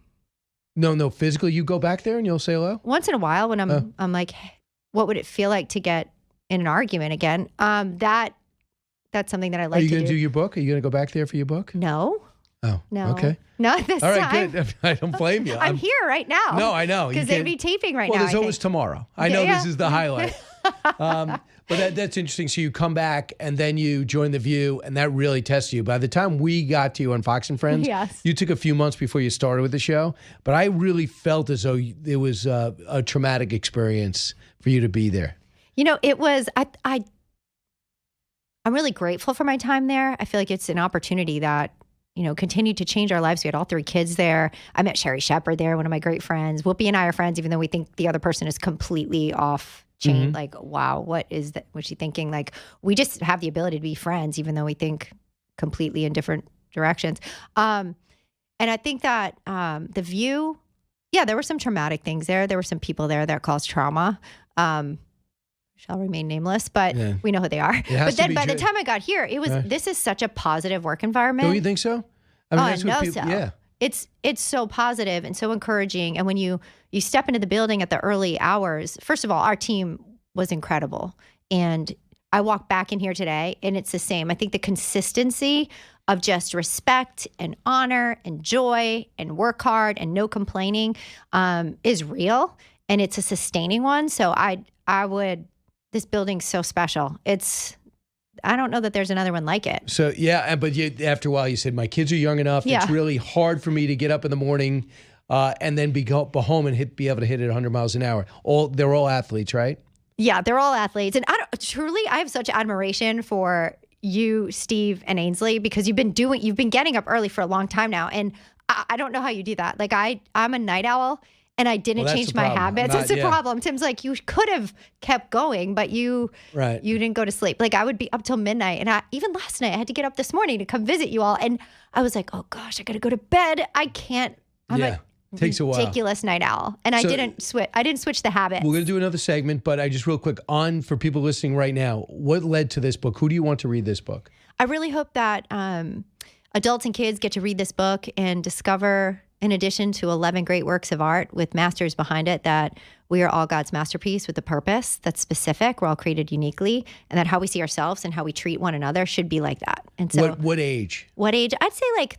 A: No, physically, you go back there and you'll say hello?
J: Once in a while when I'm like, hey, what would it feel like to get in an argument again? That's something that I like to do.
A: Are you going to do your book? Are you going to go back there for your book?
J: No.
A: Oh,
J: no.
A: Okay.
J: Not this
A: time. All
J: time.
A: right, good. I don't blame you.
J: I'm here right now.
A: No, I know.
J: Because they'd be taping right now.
A: Well, there's always tomorrow. I know this is the highlight. But that's interesting. So you come back and then you join The View, and that really tests you. By the time we got to you on Fox and Friends, you took a few months before you started with the show. But I really felt as though it was a traumatic experience for you to be there.
J: It was. I'm really grateful for my time there. I feel like it's an opportunity that continued to change our lives. We had all 3 kids there. I met Sherry Shepherd there, one of my great friends. Whoopi and I are friends, even though we think the other person is completely off chain. Like, wow, what is that? What's she thinking? Like, we just have the ability to be friends, even though we think completely in different directions. And I think that The View, there were some traumatic things there. There were some people there that caused trauma. Shall remain nameless, but we know who they are. But then by the time I got here, it was this is such a positive work environment.
A: Don't you think so? I mean, that's what people,
J: yeah. It's so positive and so encouraging. And when you step into the building at the early hours, first of all, our team was incredible. And I walk back in here today and it's the same. I think the consistency of just respect and honor and joy and work hard and no complaining is real, and it's a sustaining one. So this building's so special. I don't know that there's another one like it.
A: So, but after a while you said, my kids are young enough. It's really hard for me to get up in the morning and then go home and be able to hit it 100 miles an hour. They're all athletes, right?
J: Yeah, they're all athletes. And I have such admiration for you, Steve, and Ainsley, because you've been getting up early for a long time now. And I don't know how you do that. Like, I'm a night owl. And I didn't change my habits. That's the problem. Tim's like, you could have kept going, but you didn't go to sleep. Like, I would be up till midnight. And even last night, I had to get up this morning to come visit you all. And I was like, oh gosh, I got to go to bed. I can't.
A: Takes a while.
J: Ridiculous night owl. And I didn't switch the habit.
A: We're going to do another segment, but I just real quick for people listening right now, what led to this book? Who do you want to read this book?
J: I really hope that adults and kids get to read this book and discover, in addition to 11 great works of art with masters behind it, that we are all God's masterpiece with a purpose that's specific. We're all created uniquely, and that how we see ourselves and how we treat one another should be like that. And so,
A: what age?
J: What age? I'd say like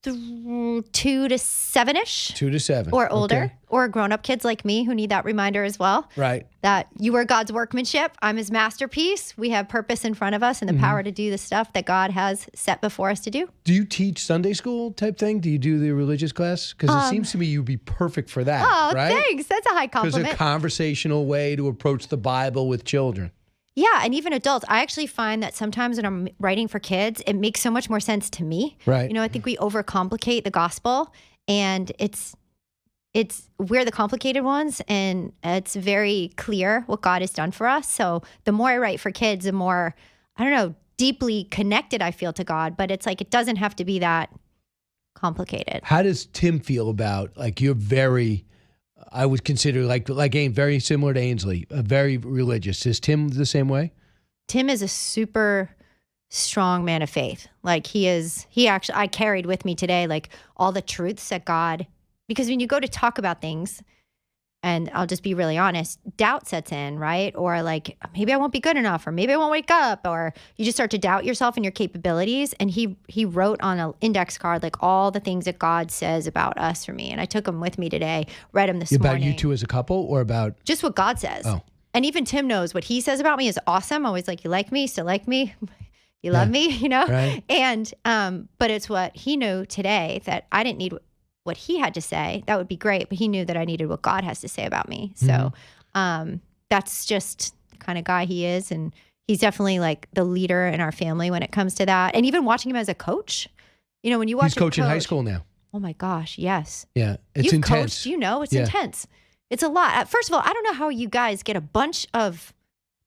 J: 2 to 7-ish.
A: 2 to 7.
J: Or older, or grown-up kids like me who need that reminder as well.
A: Right.
J: That you are God's workmanship. I'm his masterpiece. We have purpose in front of us and the power to do the stuff that God has set before us to do.
A: Do you teach Sunday school type thing? Do you do the religious class? Because it seems to me you'd be perfect for that, right?
J: Thanks. That's a high compliment.
A: There's a conversational way to approach the Bible with children.
J: Yeah, and even adults. I actually find that sometimes when I'm writing for kids, it makes so much more sense to me.
A: Right.
J: I think we overcomplicate the gospel, and we're the complicated ones, and it's very clear what God has done for us. So the more I write for kids, the more, deeply connected I feel to God. But it's like, it doesn't have to be that complicated.
A: How does Tim feel about, you're very, I would consider very similar to Ainsley, very religious. Is Tim the same way?
J: Tim is a super strong man of faith. I carried with me today, all the truths that God, because when you go to talk about things, and I'll just be really honest, doubt sets in, right? Or maybe I won't be good enough, or maybe I won't wake up, or you just start to doubt yourself and your capabilities. And he wrote on an index card, all the things that God says about us for me. And I took them with me today, read them this morning.
A: About you two as a couple, or about?
J: Just what God says.
A: Oh.
J: And even Tim knows what he says about me is awesome. Always you like me, still like me. You love me,
A: Right.
J: And, but it's what he knew today, that I didn't need what he had to say. That would be great. But he knew that I needed what God has to say about me. So that's just the kind of guy he is. And he's definitely the leader in our family when it comes to that. And even watching him as a coach, when you watch
A: He's coaching high school now.
J: Oh my gosh, yes.
A: Yeah, it's
J: You've
A: intense.
J: Coached, it's intense. It's a lot. First of all, I don't know how you guys get a bunch of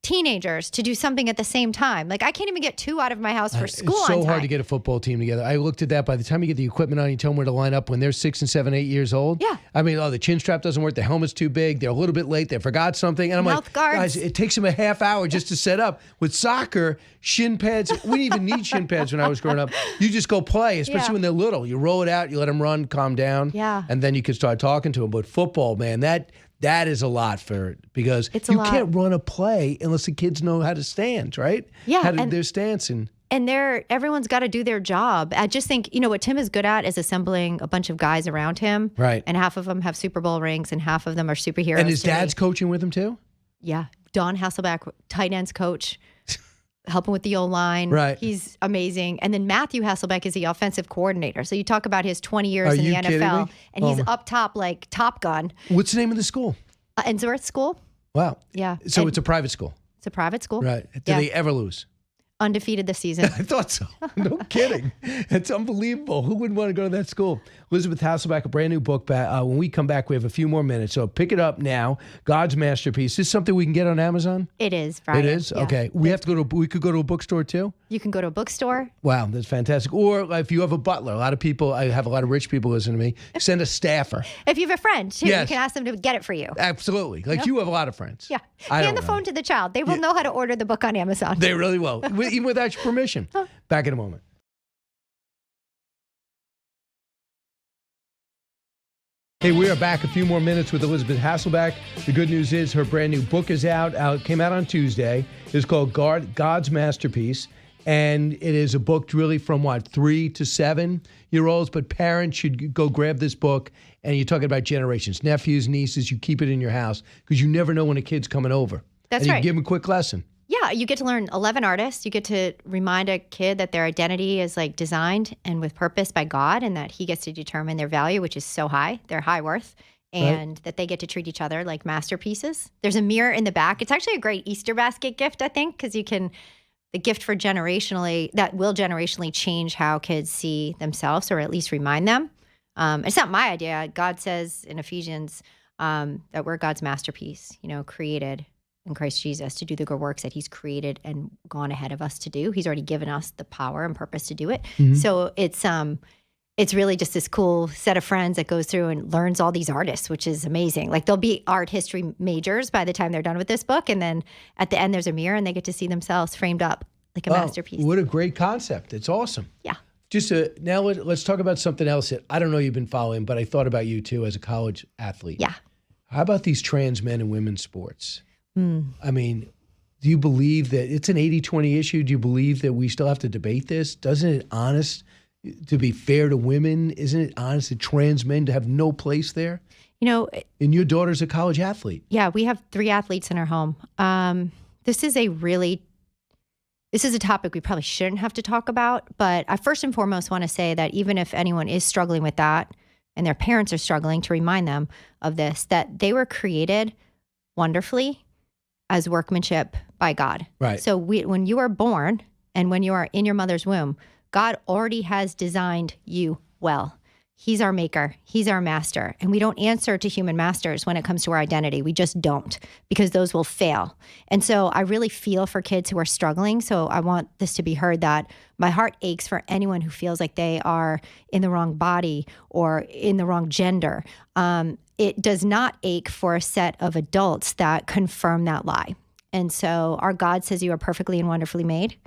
J: teenagers to do something at the same time. Like I can't even get 2 out of my house for school.
A: It's so
J: on time.
A: hard to get a football team together. I looked at that. By the time you get the equipment on, you tell them where to line up when they're 6 and 7, 8 years old.
J: Yeah.
A: I mean, the chin strap doesn't work. The helmet's too big. They're a little bit late. They forgot something. And I'm
J: Mouth
A: like,
J: guards.
A: guys, it takes them a half hour just to set up. With soccer, shin pads. We didn't even need shin pads when I was growing up. You just go play, especially when they're little. You roll it out. You let them run, calm down.
J: Yeah.
A: And then you can start talking to them. But football, man, that is a lot because you can't run a play unless the kids know how to stand, right?
J: Yeah,
A: How to do their stance and
J: everyone's got to do their job. I just think, what Tim is good at is assembling a bunch of guys around him.
A: Right.
J: And half of them have Super Bowl rings and half of them are superheroes.
A: And his dad's coaching with him too?
J: Yeah. Don Hasselbeck, tight ends coach, helping with the O-line.
A: Right.
J: He's amazing. And then Matthew Hasselbeck is the offensive coordinator. So you talk about his 20 years in the NFL. And he's up top like Top Gun.
A: What's the name of the school?
J: Ensworth School.
A: Wow.
J: Yeah.
A: So it's a private school.
J: It's a private school.
A: Right. Do they ever lose?
J: Undefeated this season.
A: I thought so. No kidding. It's unbelievable. Who wouldn't want to go to that school? Elisabeth Hasselbeck, a brand new book. When we come back, we have a few more minutes. So pick it up now. God's Masterpiece. Is this something we can get on Amazon?
J: It is, Brian.
A: It is?
J: Yeah.
A: Okay. We could go to a bookstore too?
J: You can go to a bookstore.
A: Wow, that's fantastic. Or if you have a butler, I have a lot of rich people listening to me, send a staffer.
J: If you have a friend, too,
A: Yes.
J: you can ask them to get it for you.
A: Absolutely. You have a lot of friends.
J: Yeah.
A: I
J: Hand the
A: don't
J: phone to the child. They will know how to order the book on Amazon.
A: They really will, even without your permission. Back in a moment. Hey, we are back a few more minutes with Elisabeth Hasselbeck. The good news is her brand new book is out. Came out on Tuesday. It's called God's Masterpiece. And it is a book really from 3 to 7 year olds, but parents should go grab this book. And you're talking about generations, nephews, nieces. You keep it in your house because you never know when a kid's coming over.
J: That's
A: and
J: right.
A: You give them a quick lesson.
J: Yeah, you get to learn 11 artists. You get to remind a kid that their identity is designed and with purpose by God, and that he gets to determine their value, which is so high, their high worth, and that they get to treat each other like masterpieces. There's a mirror in the back. It's actually a great Easter basket gift, I think, because the gift for that will generationally change how kids see themselves, or at least remind them. It's not my idea. God says in Ephesians that we're God's masterpiece, created in Christ Jesus to do the good works that he's created and gone ahead of us to do. He's already given us the power and purpose to do it. Mm-hmm. So it's really just this cool set of friends that goes through and learns all these artists, which is amazing. They'll be art history majors by the time they're done with this book. And then at the end, there's a mirror and they get to see themselves framed up like a masterpiece.
A: What a great concept. It's awesome.
J: Yeah.
A: Now let's talk about something else that I don't know you've been following, but I thought about you too as a college athlete.
J: Yeah.
A: How about these trans men and women's sports? I mean, do you believe that it's an 80-20 issue? Do you believe that we still have to debate this? Doesn't it honest to be fair to women? Isn't it honest to trans men to have no place there? And your daughter's a college athlete.
J: Yeah, we have 3 athletes in our home. This is a topic we probably shouldn't have to talk about, but I first and foremost want to say that even if anyone is struggling with that and their parents are struggling, to remind them of this, that they were created wonderfully as workmanship by God.
A: Right.
J: So when you are born and when you are in your mother's womb, God already has designed you well. He's our maker. He's our master. And we don't answer to human masters when it comes to our identity. We just don't, because those will fail. And so I really feel for kids who are struggling. So I want this to be heard that my heart aches for anyone who feels like they are in the wrong body or in the wrong gender. It does not ache for a set of adults that confirm that lie. And so our God says you are perfectly and wonderfully made,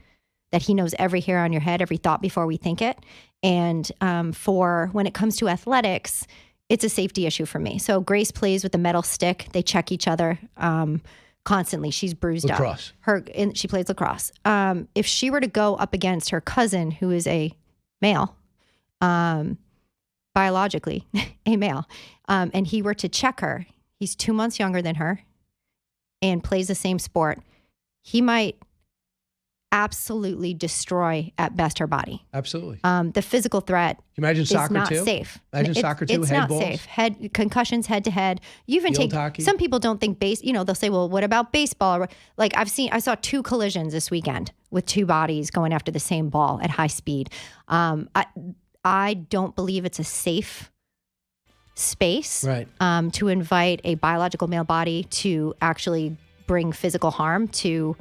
J: that he knows every hair on your head, every thought before we think it. And for when it comes to athletics, it's a safety issue for me. So Grace plays with a metal stick. They check each other constantly. She's bruised up. She plays lacrosse. If she were to go up against her cousin, who is a male, biologically a male, and he were to check her, he's 2 months younger than her and plays the same sport, he might absolutely destroy at best her body.
A: Absolutely.
J: The physical threat
A: Can you imagine
J: is
A: soccer
J: not
A: too?
J: safe.
A: Imagine soccer too,
J: It's
A: head
J: not
A: balls?
J: safe. Concussions head to head. You even
A: Field
J: take
A: hockey?
J: some people don't think they'll say, well, what about baseball? I saw 2 collisions this weekend with 2 bodies going after the same ball at high speed. I don't believe it's a safe space
A: Right.
J: to invite a biological male body to actually bring physical harm to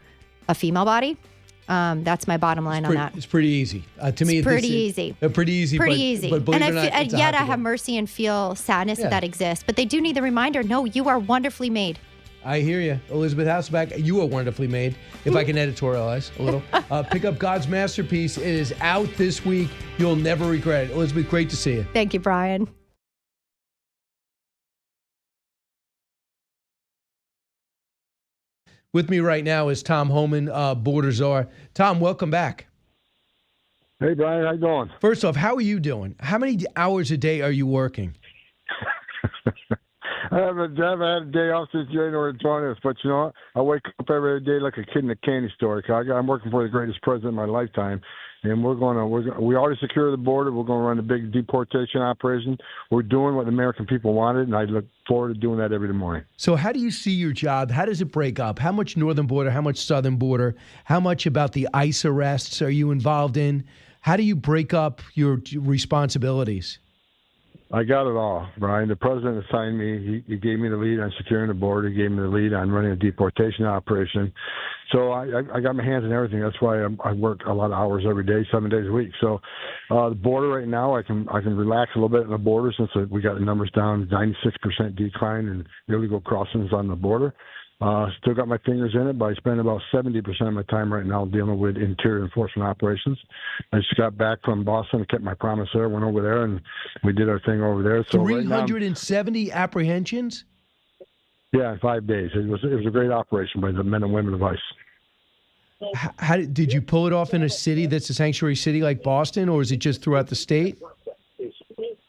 J: a female body. That's my bottom line on that.
A: It's pretty easy. To me,
J: it's pretty easy.
A: Pretty easy.
J: Pretty easy.
A: But believe
J: and
A: it or not,
J: yet I have mercy and feel sadness that exists. But they do need the reminder, no, you are wonderfully made.
A: I hear you. Elisabeth Hasselbeck, you are wonderfully made, if I can editorialize a little. Pick up God's Masterpiece. It is out this week. You'll never regret it. Elizabeth, great to see you.
J: Thank you, Brian.
A: With me right now is Tom Homan, Border Czar. Tom, welcome back.
K: Hey, Brian, how you doing?
A: First off, how are you doing? How many hours a day are you working?
K: I haven't had a day off since January 20th, but you know what? I wake up every day like a kid in a candy store. I'm working for the greatest president of my lifetime, and we already secured the border. We're going to run a big deportation operation. We're doing what the American people wanted, and I look forward to doing that every morning.
A: So how do you see your job? How does it break up? How much northern border? How much southern border? How much about the ICE arrests are you involved in? How do you break up your responsibilities?
K: I got it all, Brian. The president assigned me. He gave me the lead on securing the border. He gave me the lead on running a deportation operation. So I got my hands in everything. That's why I work a lot of hours every day, 7 days a week. So the border right now, I can relax a little bit on the border since we got the numbers down, 96% decline in illegal crossings on the border. Still got my fingers in it, but I spend about 70% of my time right now dealing with interior enforcement operations. I just got back from Boston, kept my promise there, went over there, and we did our thing over there. So
A: 370 apprehensions?
K: Yeah, in 5 days. It was a great operation by the men and women of ICE.
A: How did you pull it off in a city that's a sanctuary city like Boston, or is it just throughout the state?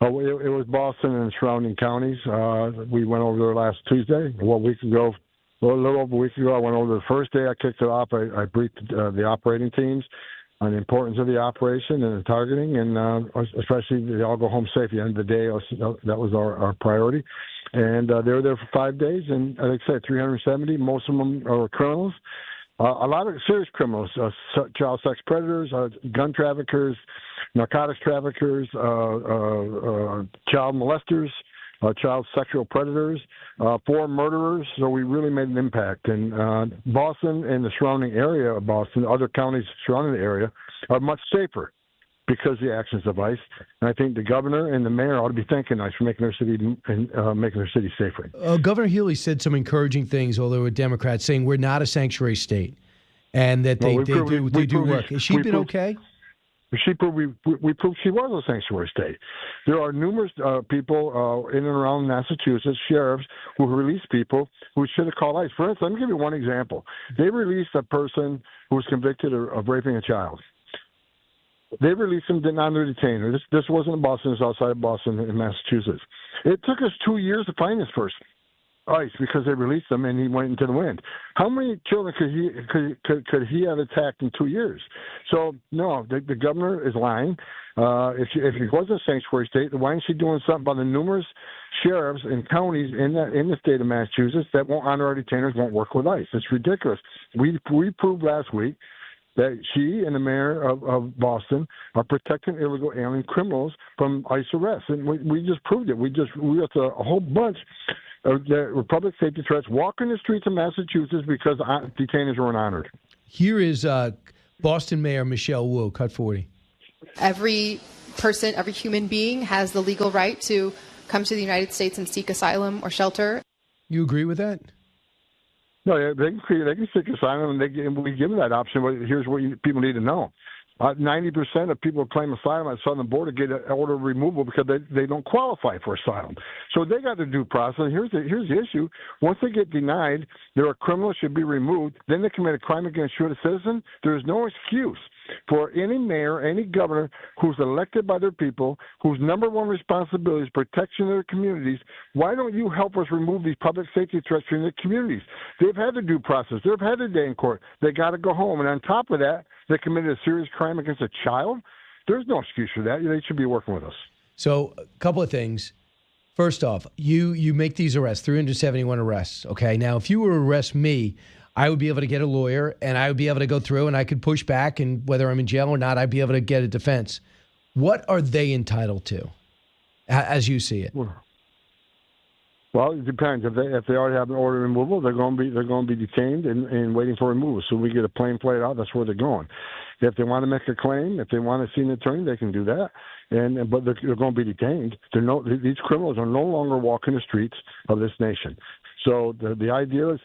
K: Oh, it was Boston and surrounding counties. We went over there last Tuesday, a little over a week ago. I went over the first day. I kicked it off. I briefed the operating teams on the importance of the operation and the targeting, and especially they all go home safe at the end of the day. That was our priority. And they were there for 5 days, and like I said, 370. Most of them are criminals. A lot of serious criminals, child sex predators, gun traffickers, narcotics traffickers, child molesters, child sexual predators, 4 murderers. So we really made an impact. And Boston and the surrounding area of Boston, other counties surrounding the area, are much safer because of the actions of ICE. And I think the governor and the mayor ought to be thanking ICE for making their city safer.
A: Governor Healy said some encouraging things, although a Democrat, saying we're not a sanctuary state and that they do work. Has she been okay?
K: We proved she was a sanctuary state. There are numerous people in and around Massachusetts, sheriffs, who release people who should have called ICE. For instance, let me give you one example. They released a person who was convicted of raping a child. They released him, did not detain her. This wasn't in Boston. It was outside of Boston in Massachusetts. It took us 2 years to find this person, ICE, because they released him and he went into the wind. How many children could he have attacked in 2 years? So no, the governor is lying. If he was a sanctuary state, why isn't she doing something about the numerous sheriffs and counties in the state of Massachusetts that won't honor our detainers, won't work with ICE? It's ridiculous. We proved last week that she and the mayor of Boston are protecting illegal alien criminals from ICE arrests, and we just proved it. We got a whole bunch of the public safety threats walking the streets of Massachusetts because detainees weren't honored.
A: Here is Boston Mayor Michelle Wu, cut 40.
L: Every person, every human being has the legal right to come to the United States and seek asylum or shelter.
A: You agree with that?
K: No, they can seek asylum, and we give them that option. But here's what people need to know: 90% of people who claim asylum at the southern border get an order of removal because they don't qualify for asylum. So they got the due process. Here's the issue: once they get denied, they're a criminal, should be removed. Then they commit a crime against you as a citizen. There is no excuse for any mayor, any governor who's elected by their people, whose number one responsibility is protection of their communities. Why don't you help us remove these public safety threats from the communities? They've had their due process. They've had their day in court. They got to go home. And on top of that, they committed a serious crime against a child. There's no excuse for that. They should be working with us.
A: So a couple of things. First off, you make these arrests, 371 arrests. Okay. Now, if you were to arrest me, I would be able to get a lawyer and I would be able to go through and I could push back, and whether I'm in jail or not, I'd be able to get a defense. What are they entitled to, as you see it?
K: Well, it depends. If they already have an order of removal, they're going to be detained and waiting for removal. So we get a plane flight out. That's where they're going. If they want to make a claim, if they want to see an attorney, they can do that. But they're going to be detained. These criminals are no longer walking the streets of this nation. So the idea is,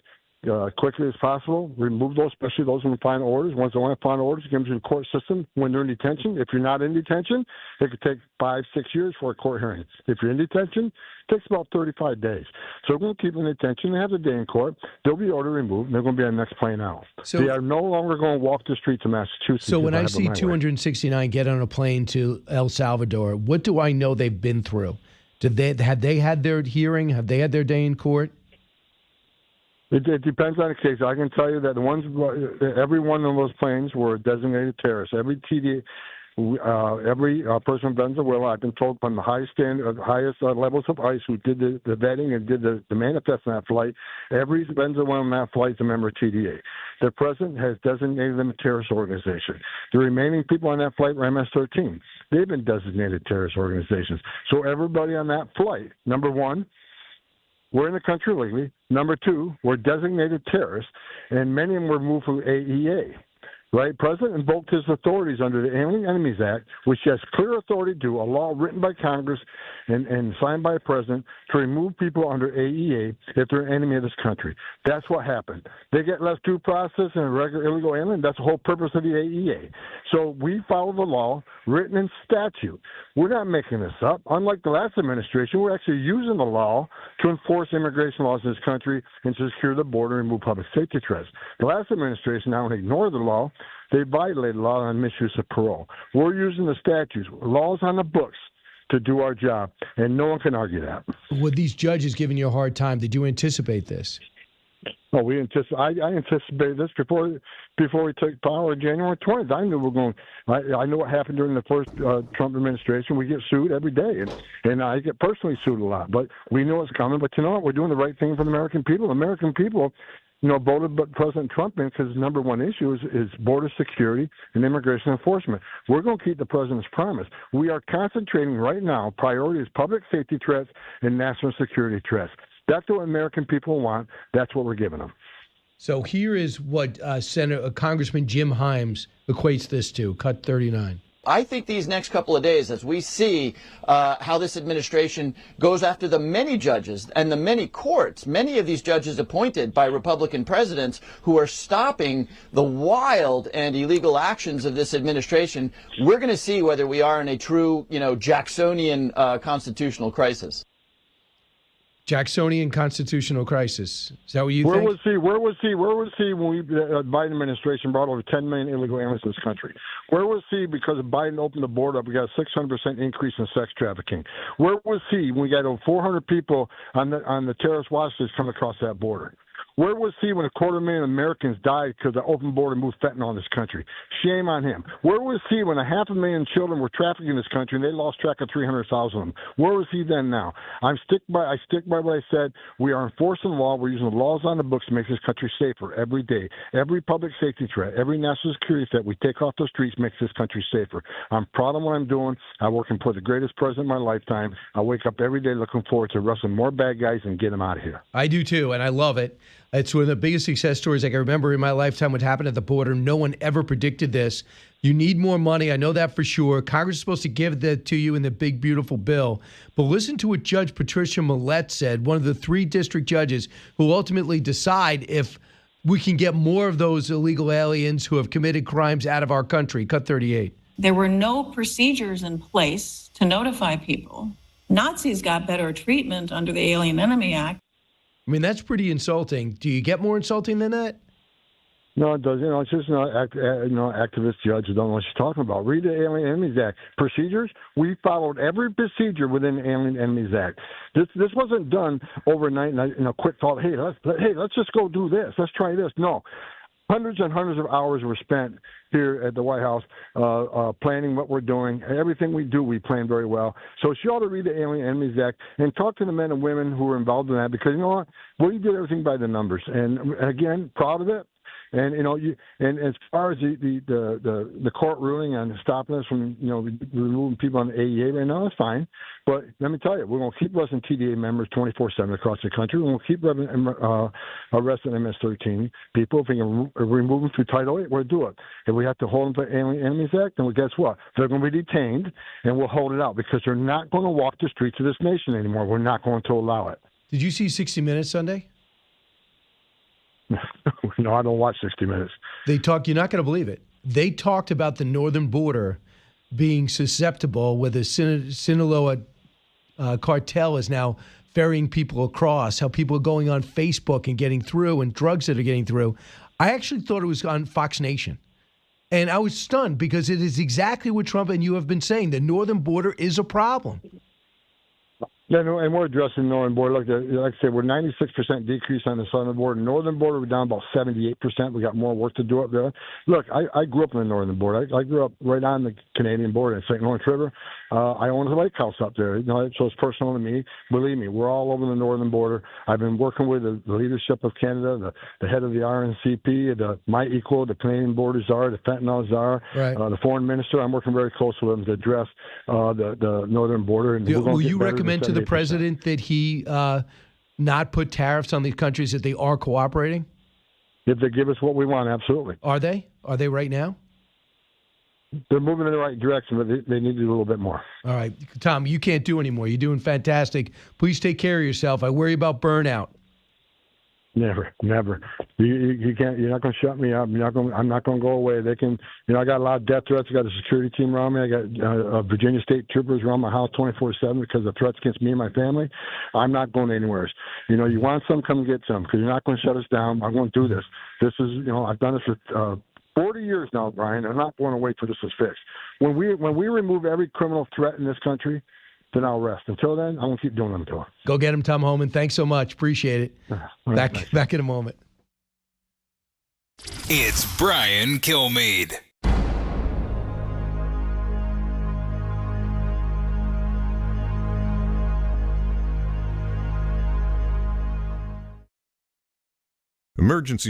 K: quickly as possible, remove those, especially those in final orders. Once they want final orders, give them to the court system when they're in detention. If you're not in detention, it could take 5-6 years for a court hearing. If you're in detention, it takes about 35 days. So we're going to keep them in detention. They have the day in court. They'll be ordered removed, and they're going to be on the next plane out. So they are no longer going to walk the streets of Massachusetts.
A: So when I see 269 get on a plane to El Salvador, what do I know they've been through? Have they had their hearing? Have they had their day in court?
K: It depends on the case. I can tell you that every one of those planes were designated terrorists. Every TDA, every person from Venezuela, I've been told from the highest levels of ICE who did the vetting and did the manifest on that flight, every Venezuelan on that flight is a member of TDA. The president has designated them a terrorist organization. The remaining people on that flight were MS-13. They've been designated terrorist organizations. So everybody on that flight, number one, we're in the country legally. Number two, we're designated terrorists, and many of them were moved from AEA. Right? President invoked his authorities under the Alien Enemies Act, which has clear authority to do, a law written by Congress and signed by the president to remove people under AEA if they're an enemy of this country. That's what happened. They get less due process than a regular illegal alien. That's the whole purpose of the AEA. So we follow the law written in statute. We're not making this up. Unlike the last administration, we're actually using the law to enforce immigration laws in this country and to secure the border and remove public safety threats. The last administration now ignored the law. They violated law on misuse of parole. We're using the statutes, laws on the books, to do our job, and no one can argue that.
A: Were these judges giving you a hard time? Did you anticipate this?
K: Oh, I anticipated this before we took power on January 20th. I knew I knew what happened during the first Trump administration. We get sued every day, and I get personally sued a lot. But we know it's coming. But you know what? We're doing the right thing for the American people. The American people, voted President Trump in because the number one issue is border security and immigration enforcement. We're going to keep the president's promise. We are concentrating right now. Priority is public safety threats and national security threats. That's what American people want. That's what we're giving them.
A: So here is what Congressman Jim Himes equates this to, cut 39.
M: I think these next couple of days, as we see how this administration goes after the many judges and the many courts, many of these judges appointed by Republican presidents who are stopping the wild and illegal actions of this administration, we're going to see whether we are in a true, Jacksonian constitutional crisis.
A: Jacksonian constitutional crisis. Is that what you think?
K: Where was he when the Biden administration brought over 10 million illegal aliens to this country? Where was he because Biden opened the border up? We got a 600% increase in sex trafficking. Where was he when we got over 400 people on the terrorist watch list coming across that border? Where was he when 250,000 Americans died because the open border moved fentanyl in this country? Shame on him. Where was he when 500,000 children were trafficked in this country and they lost track of 300,000 of them? Where was he then now? I stick by what I said. We are enforcing the law. We're using the laws on the books to make this country safer every day. Every public safety threat, every national security threat we take off the streets makes this country safer. I'm proud of what I'm doing. I work for the greatest president of my lifetime. I wake up every day looking forward to wrestling more bad guys and get them out of here.
A: I do too, and I love it. It's one of the biggest success stories I can remember in my lifetime. What happened at the border? No one ever predicted this. You need more money. I know that for sure. Congress is supposed to give that to you in the big, beautiful bill. But listen to what Judge Patricia Millett said, one of the 3 district judges who ultimately decide if we can get more of those illegal aliens who have committed crimes out of our country. Cut 38.
N: There were no procedures in place to notify people. Nazis got better treatment under the Alien Enemy Act.
A: I mean, that's pretty insulting. Do you get more insulting than that?
K: No, it doesn't. It's just activist judge who don't know what she's talking about. Read the Alien Enemies Act. Procedures, we followed every procedure within the Alien Enemies Act. This wasn't done overnight in a quick thought, hey, let's just go do this. Let's try this. No. Hundreds and hundreds of hours were spent here at the White House planning what we're doing. Everything we do, we plan very well. So she ought to read the Alien Enemies Act and talk to the men and women who are involved in that because, you know what? We did everything by the numbers. And, again, proud of it. And and as far as the court ruling on stopping us from removing people on the AEA right now, that's fine. But let me tell you, we're going to keep arresting TDA members 24/7 across the country. We're going to keep arresting MS-13 people. If we can remove them through Title 8, we'll do it. If we have to hold them for Alien Enemies Act, then guess what? They're going to be detained, and we'll hold it out because they're not going to walk the streets of this nation anymore. We're not going to allow it.
A: Did you see 60 Minutes Sunday?
K: No, I don't watch 60 Minutes.
A: They talk. You're not going to believe it. They talked about the northern border being susceptible, where the Sinaloa cartel is now ferrying people across, how people are going on Facebook and getting through, and drugs that are getting through. I actually thought it was on Fox Nation. And I was stunned because it is exactly what Trump and you have been saying. The northern border is a problem.
K: Yeah, no, and we're addressing the northern border. Like I said, we're 96% decrease on the southern border. Northern border, we're down about 78%. We got more work to do up there. Look, I grew up on the northern border. I grew up right on the Canadian border in St. Lawrence River. I own a lake house up there, so it's personal to me. Believe me, we're all over the northern border. I've been working with the leadership of Canada, the head of the RNCP, my equal, the Canadian border czar, the fentanyl czar,
A: right.
K: The foreign minister. I'm working very close with them to address the northern border. And
A: will you recommend to the president that he not put tariffs on these countries that they are cooperating?
K: If they give us what we want, absolutely.
A: Are they? Are they right now?
K: They're moving in the right direction, but they need to do a little bit more.
A: All right. Tom, you can't do anymore. You're doing fantastic. Please take care of yourself. I worry about burnout.
K: Never. You can't. You're not going to shut me up. I'm not going to go away. They can. I got a lot of death threats. I got a security team around me. I got Virginia State troopers around my house 24/7 because of threats against me and my family. I'm not going anywhere. You want some, come and get some, because you're not going to shut us down. I'm going to do this. This is. I've done this for 40 years now, Brian. I'm not going to wait till this is fixed. When we remove every criminal threat in this country, then I'll rest. Until then, I'm going to keep doing them to her.
A: Go get him, Tom Homan. Thanks so much. Appreciate it. Back in a moment.
O: It's Brian Kilmeade.
P: Emergency